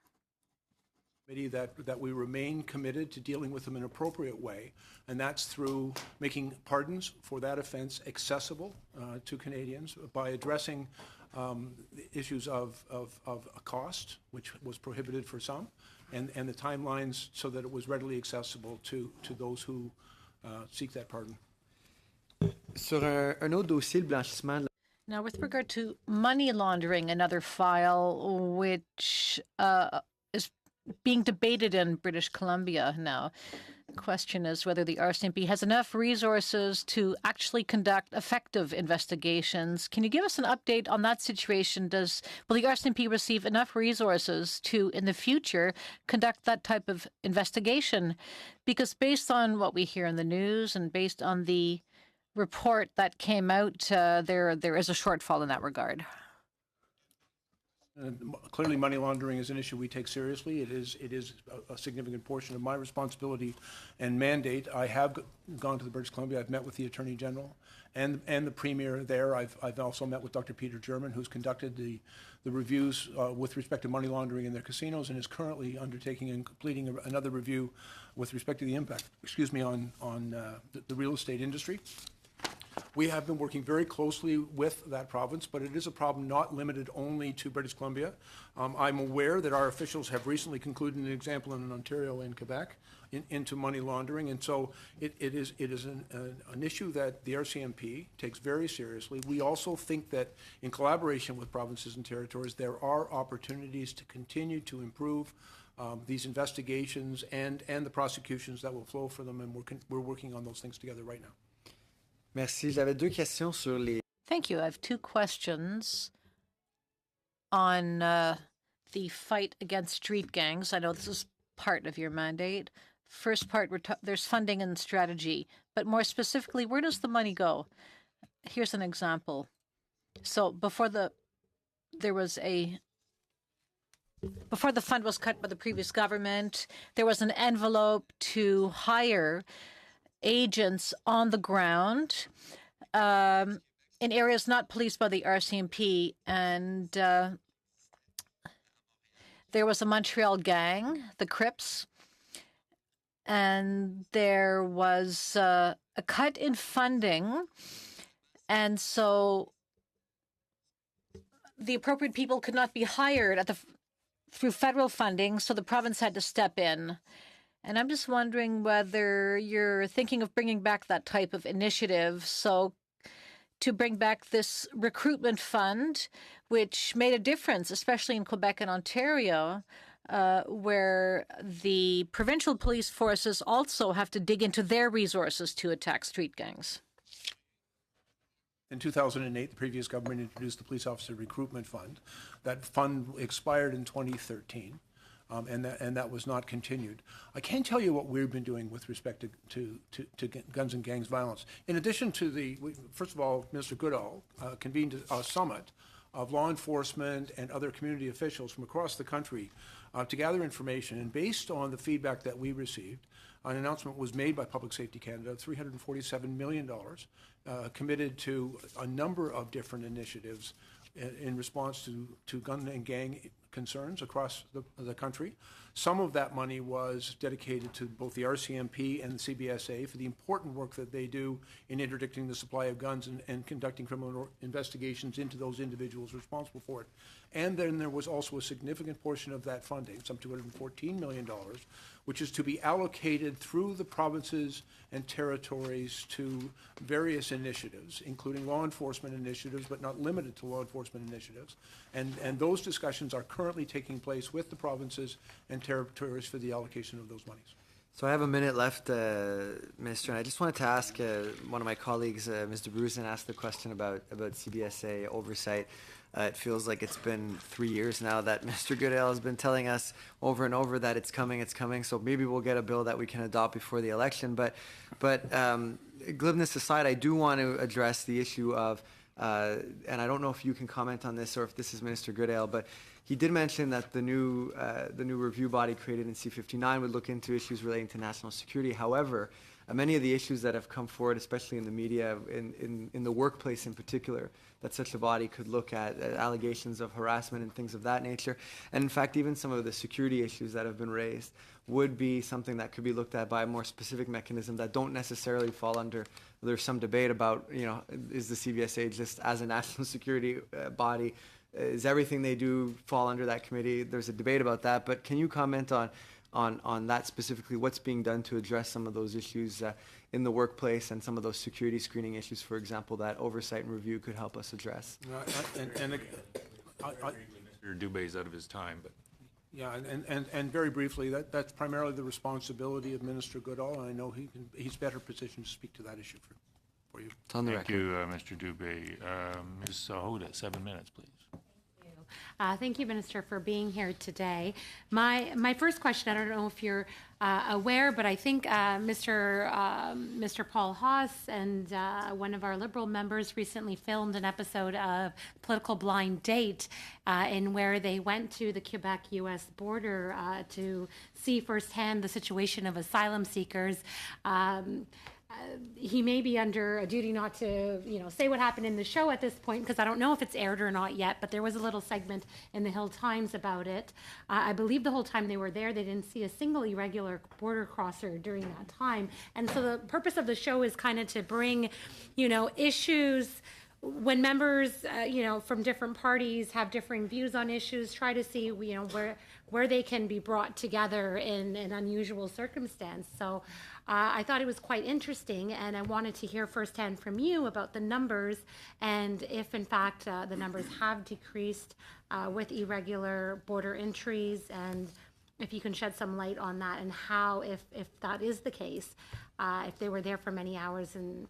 That we remain committed to dealing with them in an appropriate way, and that's through making pardons for that offense accessible to Canadians by addressing issues of a cost, which was prohibited for some, and the timelines so that it was readily accessible to those who seek that pardon. Sur un autre dossier, le blanchissement. Now, with regard to money laundering, another file which is being debated in British Columbia now. The question is whether the RCMP has enough resources to actually conduct effective investigations. Can you give us an update on that situation? Will the RCMP receive enough resources to, in the future, conduct that type of investigation? Because based on what we hear in the news and based on the report that came out, there is a shortfall in that regard. Clearly, money laundering is an issue we take seriously. It is a significant portion of my responsibility and mandate. I have gone to the British Columbia. I've met with the Attorney General and the Premier there. I've also met with Dr. Peter German, who's conducted the reviews with respect to money laundering in their casinos and is currently undertaking and completing another review with respect to the impact, on the real estate industry. We have been working very closely with that province, but it is a problem not limited only to British Columbia. I'm aware that our officials have recently concluded an example in Ontario and Quebec into money laundering, and so it is an issue that the RCMP takes very seriously. We also think that in collaboration with provinces and territories, there are opportunities to continue to improve these investigations and the prosecutions that will flow from them, and we're working on those things together right now. Merci. J'avais deux questions sur les... Thank you. I have two questions on the fight against street gangs. I know this is part of your mandate. First part, there's funding and strategy, but more specifically, where does the money go? Here's an example. So before the fund was cut by the previous government, there was an envelope to hire agents on the ground in areas not policed by the RCMP. And there was a Montreal gang, the Crips, and there was a cut in funding. And so the appropriate people could not be hired through federal funding, so the province had to step in. And I'm just wondering whether you're thinking of bringing back that type of initiative, so to bring back this recruitment fund, which made a difference, especially in Quebec and Ontario, where the provincial police forces also have to dig into their resources to attack street gangs. In 2008, the previous government introduced the Police Officer Recruitment Fund. That fund expired in 2013. And that was not continued. I can't tell you what we've been doing with respect to guns and gangs violence. In addition to first of all, Minister Goodall convened a summit of law enforcement and other community officials from across the country to gather information. And based on the feedback that we received, an announcement was made by Public Safety Canada, $347 million committed to a number of different initiatives in response to gun and gang concerns across the country. Some of that money was dedicated to both the RCMP and the CBSA for the important work that they do in interdicting the supply of guns and conducting criminal investigations into those individuals responsible for it. And then there was also a significant portion of that funding, some $214 million, which is to be allocated through the provinces and territories to various initiatives, including law enforcement initiatives, but not limited to law enforcement initiatives. And those discussions are currently taking place with the provinces and territories for the allocation of those monies. So I have a minute left, Minister, and I just wanted to ask one of my colleagues, Ms. DeBruzen, asked the question about CBSA oversight. It feels like it's been 3 years now that Mr. Goodale has been telling us over and over that it's coming. So maybe we'll get a bill that we can adopt before the election. But glibness aside, I do want to address the issue of, and I don't know if you can comment on this or if this is Minister Goodale, but he did mention that the new review body created in C-59 would look into issues relating to national security. However, many of the issues that have come forward, especially in the media, in the workplace in particular, that such a body could look at allegations of harassment and things of that nature. And in fact, even some of the security issues that have been raised would be something that could be looked at by a more specific mechanism that don't necessarily fall under, there's some debate about, is the CBSA just as a national security body, is everything they do fall under that committee? There's a debate about that, but can you comment on that specifically, what's being done to address some of those issues in the workplace and some of those security screening issues, for example, that oversight and review could help us address. Mr. Dubé's out of his time, but. Yeah, and very briefly, that's primarily the responsibility of Minister Goodall, and I know he's better positioned to speak to that issue for you. It's on the Thank record. you, Mr. Dubé. Ms. Hoda, 7 minutes, please. Thank you, Minister, for being here today. My first question, I don't know if you're aware, but I think Mr. Paul Haas and one of our Liberal members recently filmed an episode of Political Blind Date in where they went to the Quebec-U.S. border to see firsthand the situation of asylum seekers. He may be under a duty not to, say what happened in the show at this point, because I don't know if it's aired or not yet, but there was a little segment in the Hill Times about it. I believe the whole time they were there, they didn't see a single irregular border crosser during that time. And so the purpose of the show is kind of to bring, issues when members, from different parties have differing views on issues, try to see, where they can be brought together in an unusual circumstance. So I thought it was quite interesting, and I wanted to hear firsthand from you about the numbers and if, in fact, the numbers have decreased with irregular border entries, and if you can shed some light on that and how, if that is the case, if they were there for many hours and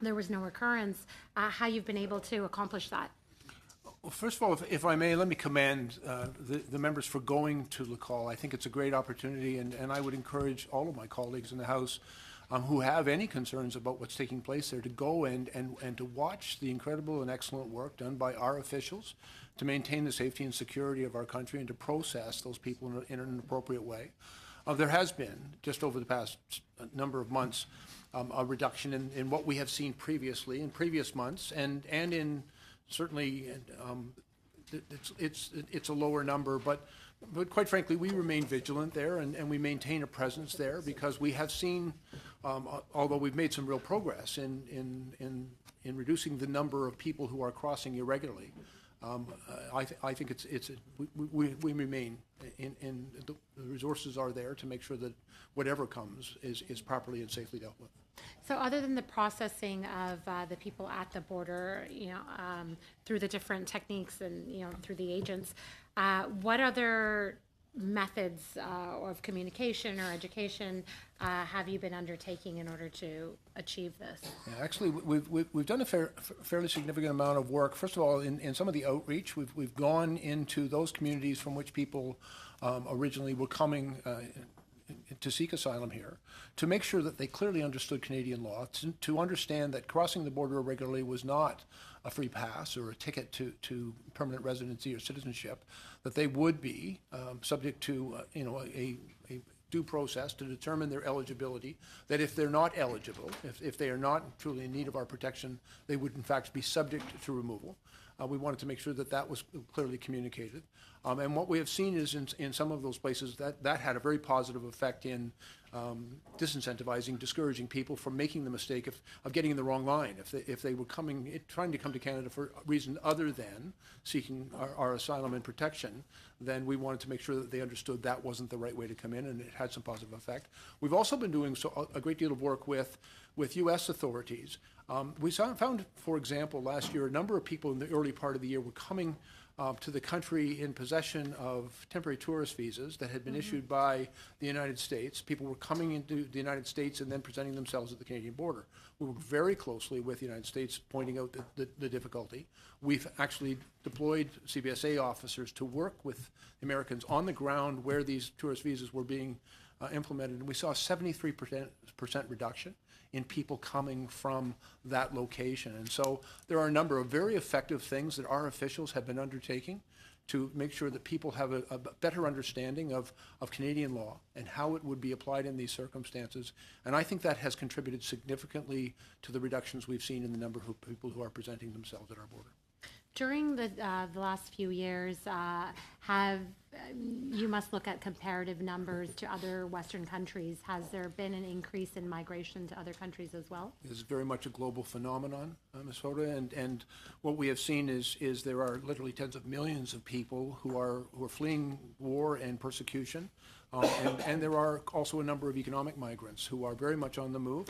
there was no recurrence, how you've been able to accomplish that. Well, first of all, if I may, let me commend the members for going to Le Col. I think it's a great opportunity, and I would encourage all of my colleagues in the House who have any concerns about what's taking place there to go and to watch the incredible and excellent work done by our officials to maintain the safety and security of our country and to process those people in an appropriate way. There has been, just over the past number of months, a reduction in what we have seen previously, in previous months, and in certainly it's a lower number, but quite frankly, we remain vigilant there and we maintain a presence there because we have seen, although we've made some real progress in reducing the number of people who are crossing irregularly. I think we remain in the resources are there to make sure that whatever comes is properly and safely dealt with. So other than the processing of the people at the border, through the different techniques and, through the agents, what other methods of communication or education have you been undertaking in order to achieve this? Yeah, actually, we've done a fairly significant amount of work. First of all, in some of the outreach, we've gone into those communities from which people originally were coming to seek asylum here, to make sure that they clearly understood Canadian law, to understand that crossing the border irregularly was not a free pass or a ticket to permanent residency or citizenship, that they would be subject to a due process to determine their eligibility, that if they're not eligible, if they are not truly in need of our protection, they would in fact be subject to removal. We wanted to make sure that that was clearly communicated. And what we have seen is in some of those places that had a very positive effect in disincentivizing, discouraging people from making the mistake of getting in the wrong line. If they were trying to come to Canada for a reason other than seeking our asylum and protection, then we wanted to make sure that they understood that wasn't the right way to come in, and it had some positive effect. We've also been doing a great deal of work with U.S. authorities. We found, for example, last year, a number of people in the early part of the year were coming to the country in possession of temporary tourist visas that had been issued by the United States. People were coming into the United States and then presenting themselves at the Canadian border. We worked very closely with the United States, pointing out the difficulty. We've actually deployed CBSA officers to work with Americans on the ground where these tourist visas were being implemented, and we saw a 73% reduction in people coming from that location. And so there are a number of very effective things that our officials have been undertaking to make sure that people have a better understanding of Canadian law and how it would be applied in these circumstances. And I think that has contributed significantly to the reductions we've seen in the number of people who are presenting themselves at our border. During the last few years, you must look at comparative numbers to other Western countries. Has there been an increase in migration to other countries as well? It's very much a global phenomenon, Ms. Hoda, and what we have seen is there are literally tens of millions of people who are fleeing war and persecution, and there are also a number of economic migrants who are very much on the move.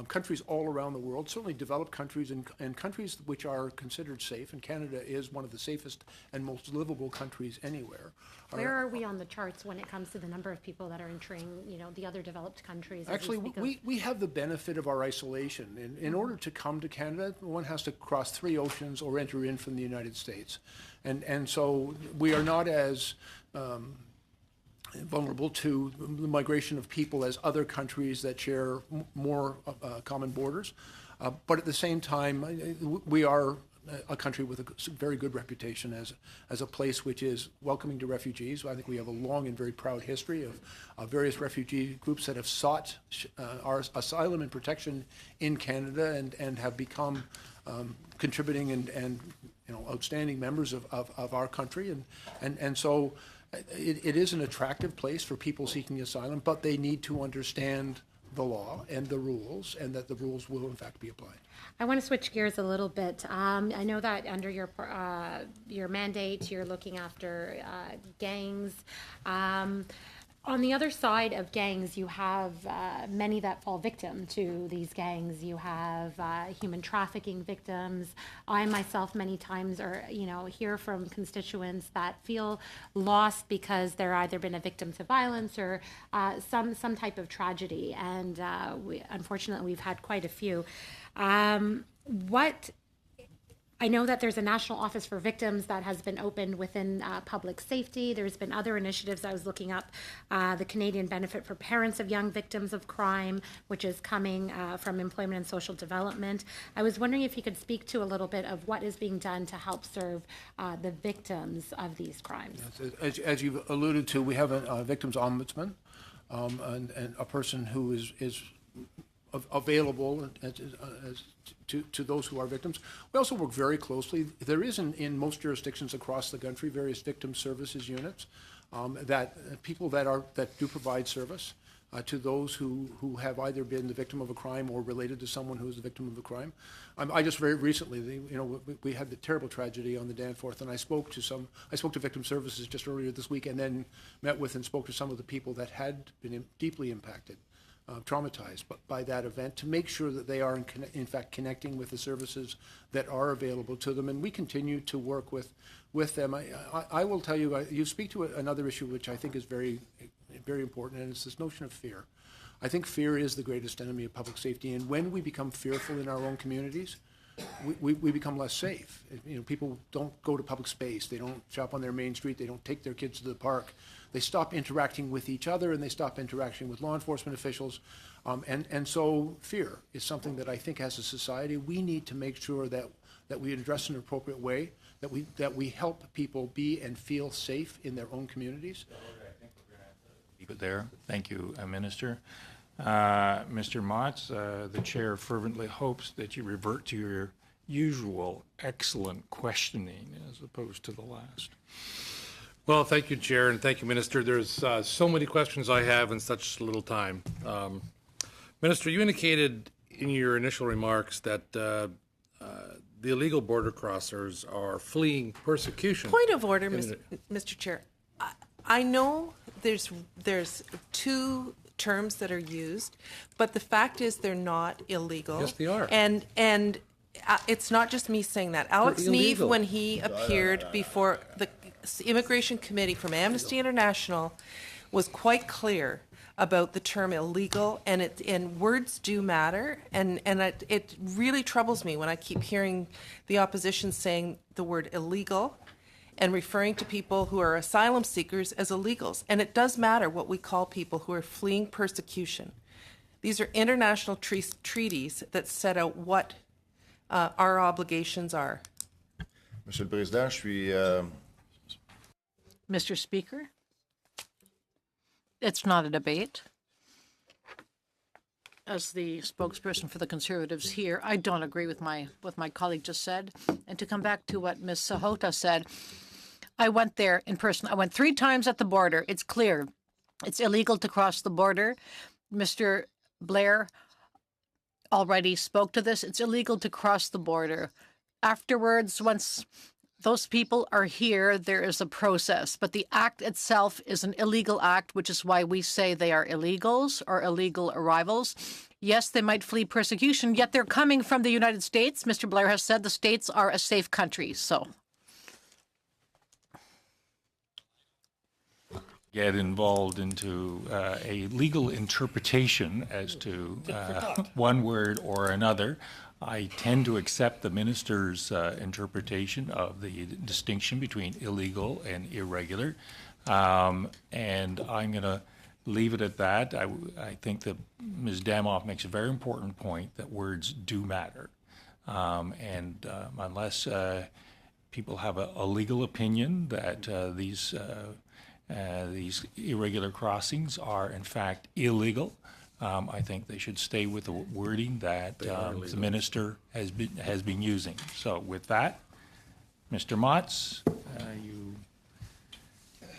countries all around the world, certainly developed countries and countries which are considered safe, and Canada is one of the safest and most livable countries anywhere. Where are we on the charts when it comes to the number of people that are entering, the other developed countries? as Actually, speak of- we have the benefit of our isolation. In order to come to Canada, one has to cross 3 oceans or enter in from the United States. And so we are not as vulnerable to the migration of people as other countries that share more common borders. But at the same time, we are a country with a very good reputation as a place which is welcoming to refugees. I think we have a long and very proud history of various refugee groups that have sought our asylum and protection in Canada and have become contributing and outstanding members of our country. And so it is an attractive place for people seeking asylum, but they need to understand the law and the rules, and that the rules will in fact be applied. I want to switch gears a little bit. I know that under your mandate, you're looking after gangs. On the other side of gangs, you have many that fall victim to these gangs. You have human trafficking victims. I myself many times hear from constituents that feel lost because they're either been a victim to violence or some type of tragedy. And unfortunately, we've had quite a few. I know that there's a National Office for Victims that has been opened within public safety. There's been other initiatives. I was looking up the Canadian Benefit for Parents of Young Victims of Crime, which is coming from Employment and Social Development. I was wondering if you could speak to a little bit of what is being done to help serve the victims of these crimes. Yes, as you've alluded to, we have a victims ombudsman and a person who is available to those who are victims. We also work very closely. There is in most jurisdictions across the country various victim services units that people that do provide service to those who have either been the victim of a crime or related to someone who is the victim of a crime. I just very recently, we had the terrible tragedy on the Danforth, and I spoke to victim services just earlier this week, and then met with and spoke to some of the people that had been deeply impacted. Traumatized by that event, to make sure that they are in fact connecting with the services that are available to them, and we continue to work with them. I will tell you, you speak to another issue which I think is very, very important, and it's this notion of fear. I think fear is the greatest enemy of public safety, and when we become fearful in our own communities, we become less safe. People don't go to public space. They don't shop on their main street. They don't take their kids to the park. They stop interacting with each other, and they stop interacting with law enforcement officials. And so fear is something that I think as a society we need to make sure that we address in an appropriate way, that we help people be and feel safe in their own communities. Keep it there. Thank you, Minister. Mr. Motz, the chair fervently hopes that you revert to your usual excellent questioning as opposed to the last. Well, thank you, Chair, and thank you, Minister. There's so many questions I have in such little time. Minister, you indicated in your initial remarks that the illegal border crossers are fleeing persecution. Point of order, Mr. Chair. I know there's two terms that are used, but the fact is they're not illegal. Yes, they are. And it's not just me saying that. Alex Neve, when he appeared before the Immigration Committee from Amnesty International, was quite clear about the term illegal, and words do matter, and it really troubles me when I keep hearing the opposition saying the word illegal and referring to people who are asylum seekers as illegals. And it does matter what we call people who are fleeing persecution. These are international treaties that set out what our obligations are. Monsieur le Président, je suis... Mr. Speaker, it's not a debate. As the spokesperson for the Conservatives here, I don't agree with what my colleague just said. And to come back to what Ms. Sahota said, I went there in person. I went 3 times at the border. It's clear. It's illegal to cross the border. Mr. Blair already spoke to this. It's illegal to cross the border. Afterwards, once those people are here, there is a process. But the act itself is an illegal act, which is why we say they are illegals or illegal arrivals. Yes, they might flee persecution, yet they're coming from the United States. Mr. Blair has said the States are a safe country, so. Get involved into a legal interpretation as to one word or another. I tend to accept the minister's interpretation of the distinction between illegal and irregular, and I'm going to leave it at that. I think that Ms. Damoff makes a very important point that words do matter, and unless people have a legal opinion that these irregular crossings are in fact illegal, I think they should stay with the wording that the minister has been using. So with that, Mr. Motz, you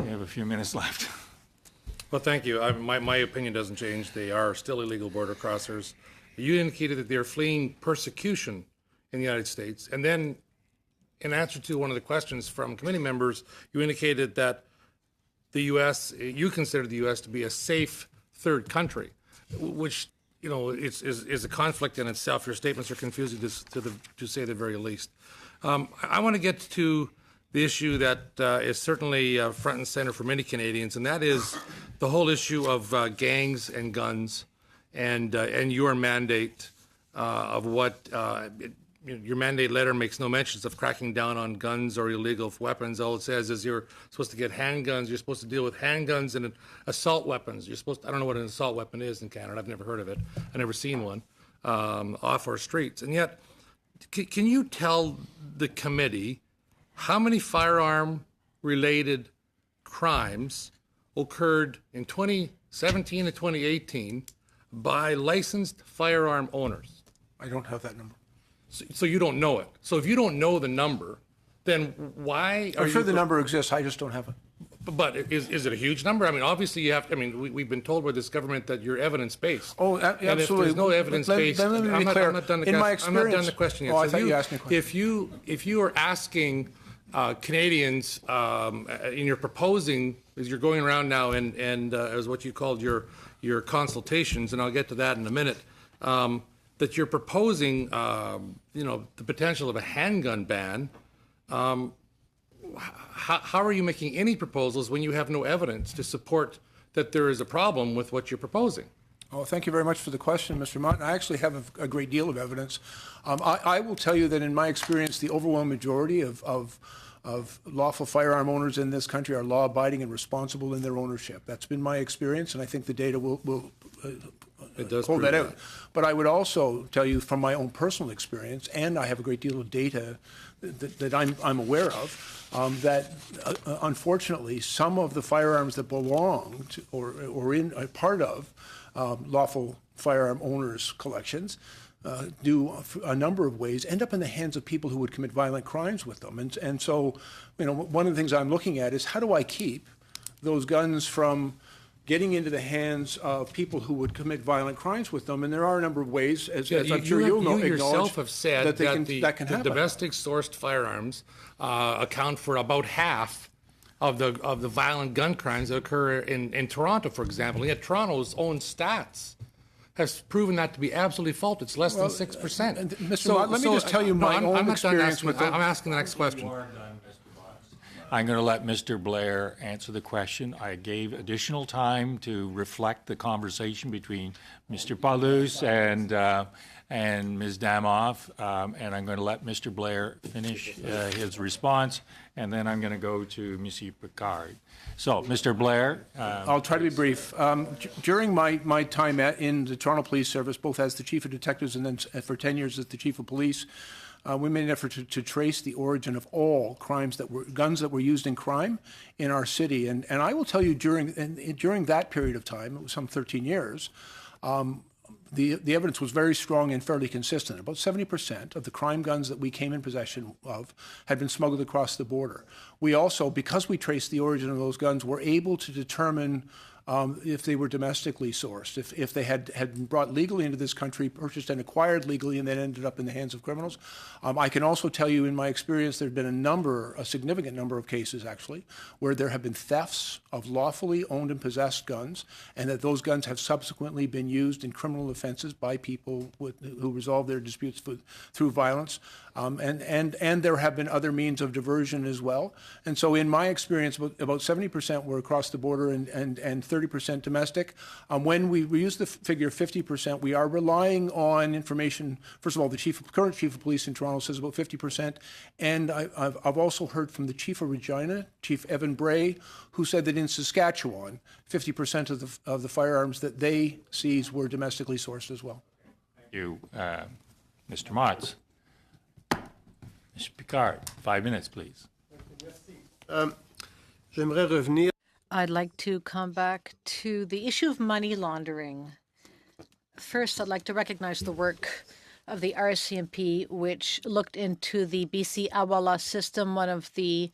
have a few minutes left. Well, thank you. My opinion doesn't change. They are still illegal border crossers. You indicated that they're fleeing persecution in the United States. And then in answer to one of the questions from committee members, you indicated that the U.S., you consider the U.S. to be a safe third country, which, you know, is a conflict in itself. Your statements are confusing to say the very least. I want to get to the issue that is certainly front and center for many Canadians, and that is the whole issue of gangs and guns, and your mandate of what your mandate letter makes no mentions of cracking down on guns or illegal weapons. All it says is you're supposed to get handguns. You're supposed to deal with handguns and assault weapons. You're supposed to, I don't know what an assault weapon is in Canada. I've never heard of it. I've never seen one off our streets. And yet, can you tell the committee how many firearm-related crimes occurred in 2017 and 2018 by licensed firearm owners? I don't have that number. So you don't know it. So if you don't know the number, then why are I'm sure you... the number exists, I just don't have it. But is it a huge number? I mean, obviously you have, I mean, we've been told by this government that you're evidence-based. Oh, absolutely. And if there's no evidence-based, Let me be clear. I'm not done In my experience, I'm not done the question yet. Oh, I So thought you asked me a question. If you are asking Canadians, and you're proposing, as you're going around now and as what you called your consultations, and I'll get to that in a minute, that you're proposing, the potential of a handgun ban. How are you making any proposals when you have no evidence to support that there is a problem with what you're proposing? Oh, thank you very much for the question, Mr. Mott. I actually have a great deal of evidence. I will tell you that in my experience, the overwhelming majority of lawful firearm owners in this country are law-abiding and responsible in their ownership. That's been my experience, and I think the data will hold that out. But I would also tell you from my own personal experience, and I have a great deal of data that I'm aware of, that unfortunately some of the firearms that belong to or in a part of lawful firearm owners' collections do a number of ways end up in the hands of people who would commit violent crimes with them. And so, one of the things I'm looking at is how do I keep those guns from getting into the hands of people who would commit violent crimes with them, and there are a number of ways, as I'm sure you'll know, you yourself have said that the happen. domestic-sourced firearms account for about half of the violent gun crimes that occur in Toronto, for example. Yet Toronto's own stats has proven that to be absolutely false. It's less than 6%. Mr. Mott, let me just tell you my own experience with them. I'm asking the next question. I'm going to let Mr. Blair answer the question. I gave additional time to reflect the conversation between Mr. Paulus and Ms. Damoff, and I'm going to let Mr. Blair finish his response, and then I'm going to go to Monsieur Picard. So, Mr. Blair. I'll try to be brief. During my time in the Toronto Police Service, both as the Chief of Detectives and then for 10 years as the Chief of Police, we made an effort to trace the origin of all guns that were used in crime in our city. And I will tell you, during that period of time, it was some 13 years, the evidence was very strong and fairly consistent. About 70% of the crime guns that we came in possession of had been smuggled across the border. We also, because we traced the origin of those guns, were able to determine if they were domestically sourced, if they had been brought legally into this country, purchased and acquired legally, and then ended up in the hands of criminals. I can also tell you in my experience there have been a significant number of cases actually, where there have been thefts of lawfully owned and possessed guns, and that those guns have subsequently been used in criminal offenses by people who resolve their disputes through violence. And there have been other means of diversion as well. And so in my experience, about 70% were across the border and 30% domestic. When we use the figure 50%, we are relying on information. First of all, the current chief of police in Toronto says about 50%. And I've also heard from the chief of Regina, Chief Evan Bray, who said that in Saskatchewan, 50% of the firearms that they seized were domestically sourced as well. Thank you. Mr. Motz. Mr. Picard, 5 minutes, please. J'aimerais revenir. I'd like to come back to the issue of money laundering. First, I'd like to recognize the work of the RCMP, which looked into the BC Awala system, one of the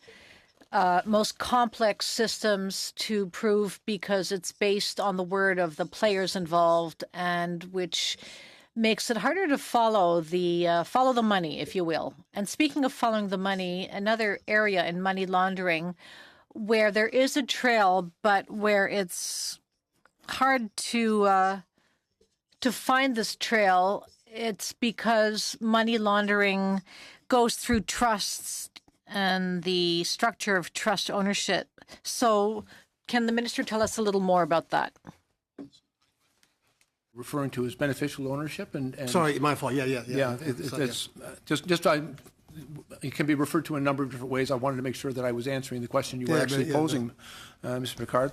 most complex systems to prove because it's based on the word of the players involved, and which makes it harder to follow the money, if you will. And speaking of following the money, another area in money laundering where there is a trail, but where it's hard to find this trail, it's because money laundering goes through trusts and the structure of trust ownership. So can the minister tell us a little more about that? Referring to as beneficial ownership and Sorry, my fault. Yeah. It can be referred to in a number of different ways. I wanted to make sure that I was answering the question you were actually posing, Mr. Picard.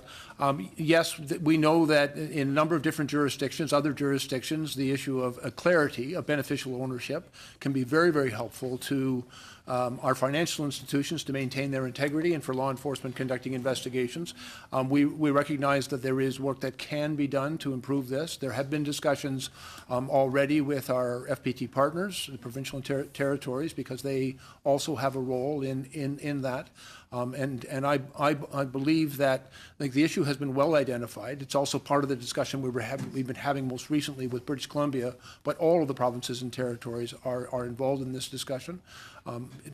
Yes, we know that in a number of different jurisdictions, other jurisdictions, the issue of clarity of beneficial ownership can be very, very helpful to our financial institutions to maintain their integrity and for law enforcement conducting investigations. We recognize that there is work that can be done to improve this. There have been discussions already with our FPT partners, the provincial and territories, because they also have a role in that. And I believe that the issue has been well identified. It's also part of the discussion we've been having most recently with British Columbia, but all of the provinces and territories are involved in this discussion.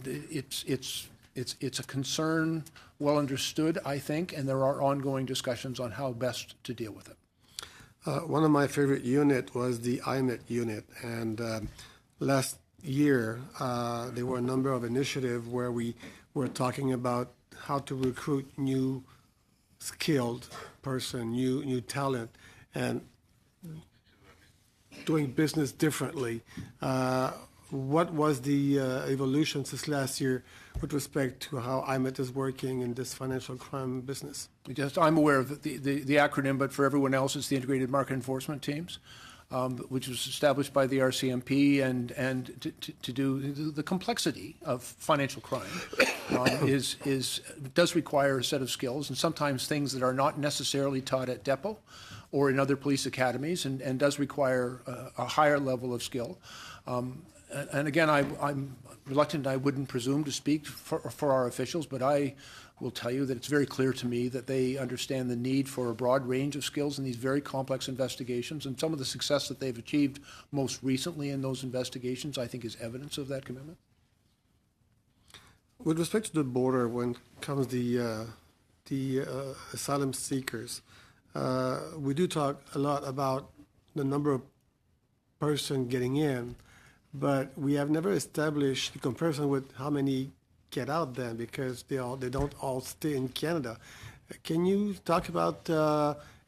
It's a concern well understood, I think, and there are ongoing discussions on how best to deal with it. One of my favorite unit was the IMET unit, and last year there were a number of initiatives where we were talking about how to recruit new skilled person, new talent, and doing business differently. What was the evolution since last year with respect to how IMET is working in this financial crime business? I'm aware of the acronym, but for everyone else, it's the Integrated Market Enforcement Teams, which was established by the RCMP, and to do the complexity of financial crime does require a set of skills, and sometimes things that are not necessarily taught at Depot or in other police academies, and does require a higher level of skill. And again, I'm reluctant, I wouldn't presume to speak for our officials, but I will tell you that it's very clear to me that they understand the need for a broad range of skills in these very complex investigations, and some of the success that they've achieved most recently in those investigations, I think, is evidence of that commitment. With respect to the border, when it comes to the asylum seekers, we do talk a lot about the number of person getting in, but we have never established the comparison with how many get out then, because they don't all stay in Canada. Can you talk about,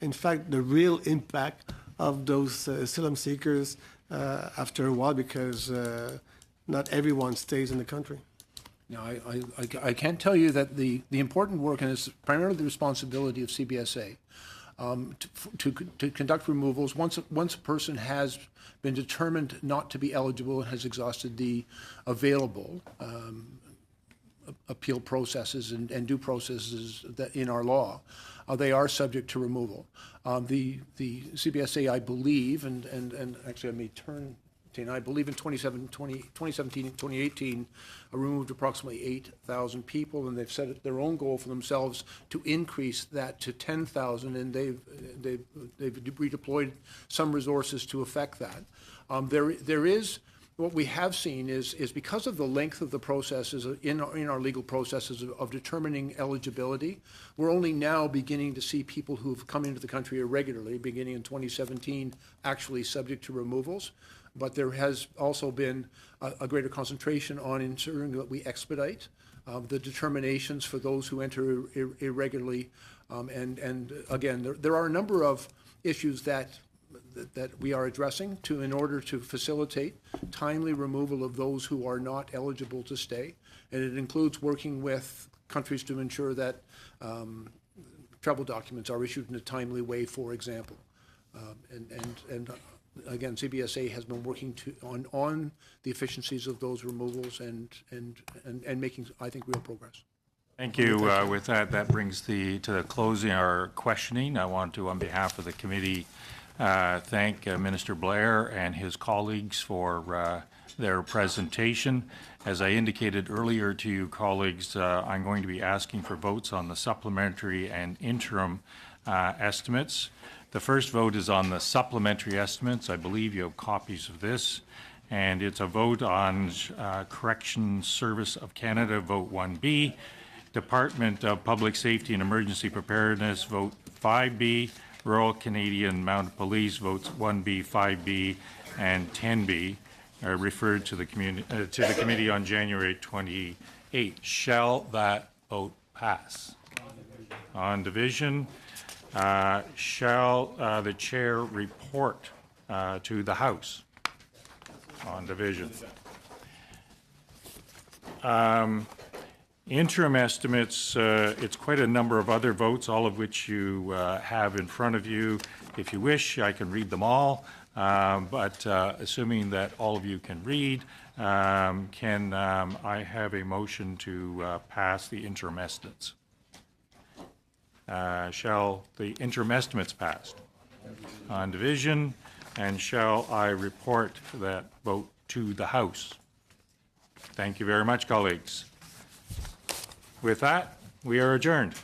in fact, the real impact of those asylum seekers after a while, because not everyone stays in the country? No, I can tell you that the important work, and it's primarily the responsibility of CBSA, to conduct removals once a person has been determined not to be eligible and has exhausted the available appeal processes and due processes that in our law, they are subject to removal. The CBSA, I believe, and actually I may 2017. I believe in 2017 and 2018, removed approximately 8,000 people, and they've set their own goal for themselves to increase that to 10,000, and they've redeployed some resources to affect that. There is, what we have seen is because of the length of the processes in our legal processes of determining eligibility, we're only now beginning to see people who've come into the country irregularly, beginning in 2017, actually subject to removals. But there has also been a greater concentration on ensuring that we expedite the determinations for those who enter irregularly. And again, there are a number of issues that we are addressing in order to facilitate timely removal of those who are not eligible to stay. And it includes working with countries to ensure that travel documents are issued in a timely way, for example. And again, CBSA has been working on the efficiencies of those removals and making, I think, real progress. Thank you. With that, that brings to the closing our questioning. I want to, on behalf of the committee, thank Minister Blair and his colleagues for their presentation. As I indicated earlier to you, colleagues, I'm going to be asking for votes on the supplementary and interim estimates. The first vote is on the supplementary estimates. I believe you have copies of this. And it's a vote on Corrections Service of Canada, vote 1B. Department of Public Safety and Emergency Preparedness, vote 5B. Royal Canadian Mounted Police votes 1B, 5B, and 10B are referred to the committee on January 28. Shall that vote pass? On division, shall the chair report to the House on division? Interim estimates, it's quite a number of other votes, all of which you have in front of you. If you wish, I can read them all, but assuming that all of you can read, can I have a motion to pass the interim estimates? Shall the interim estimates pass? On division, and shall I report that vote to the House? Thank you very much, colleagues. With that, we are adjourned.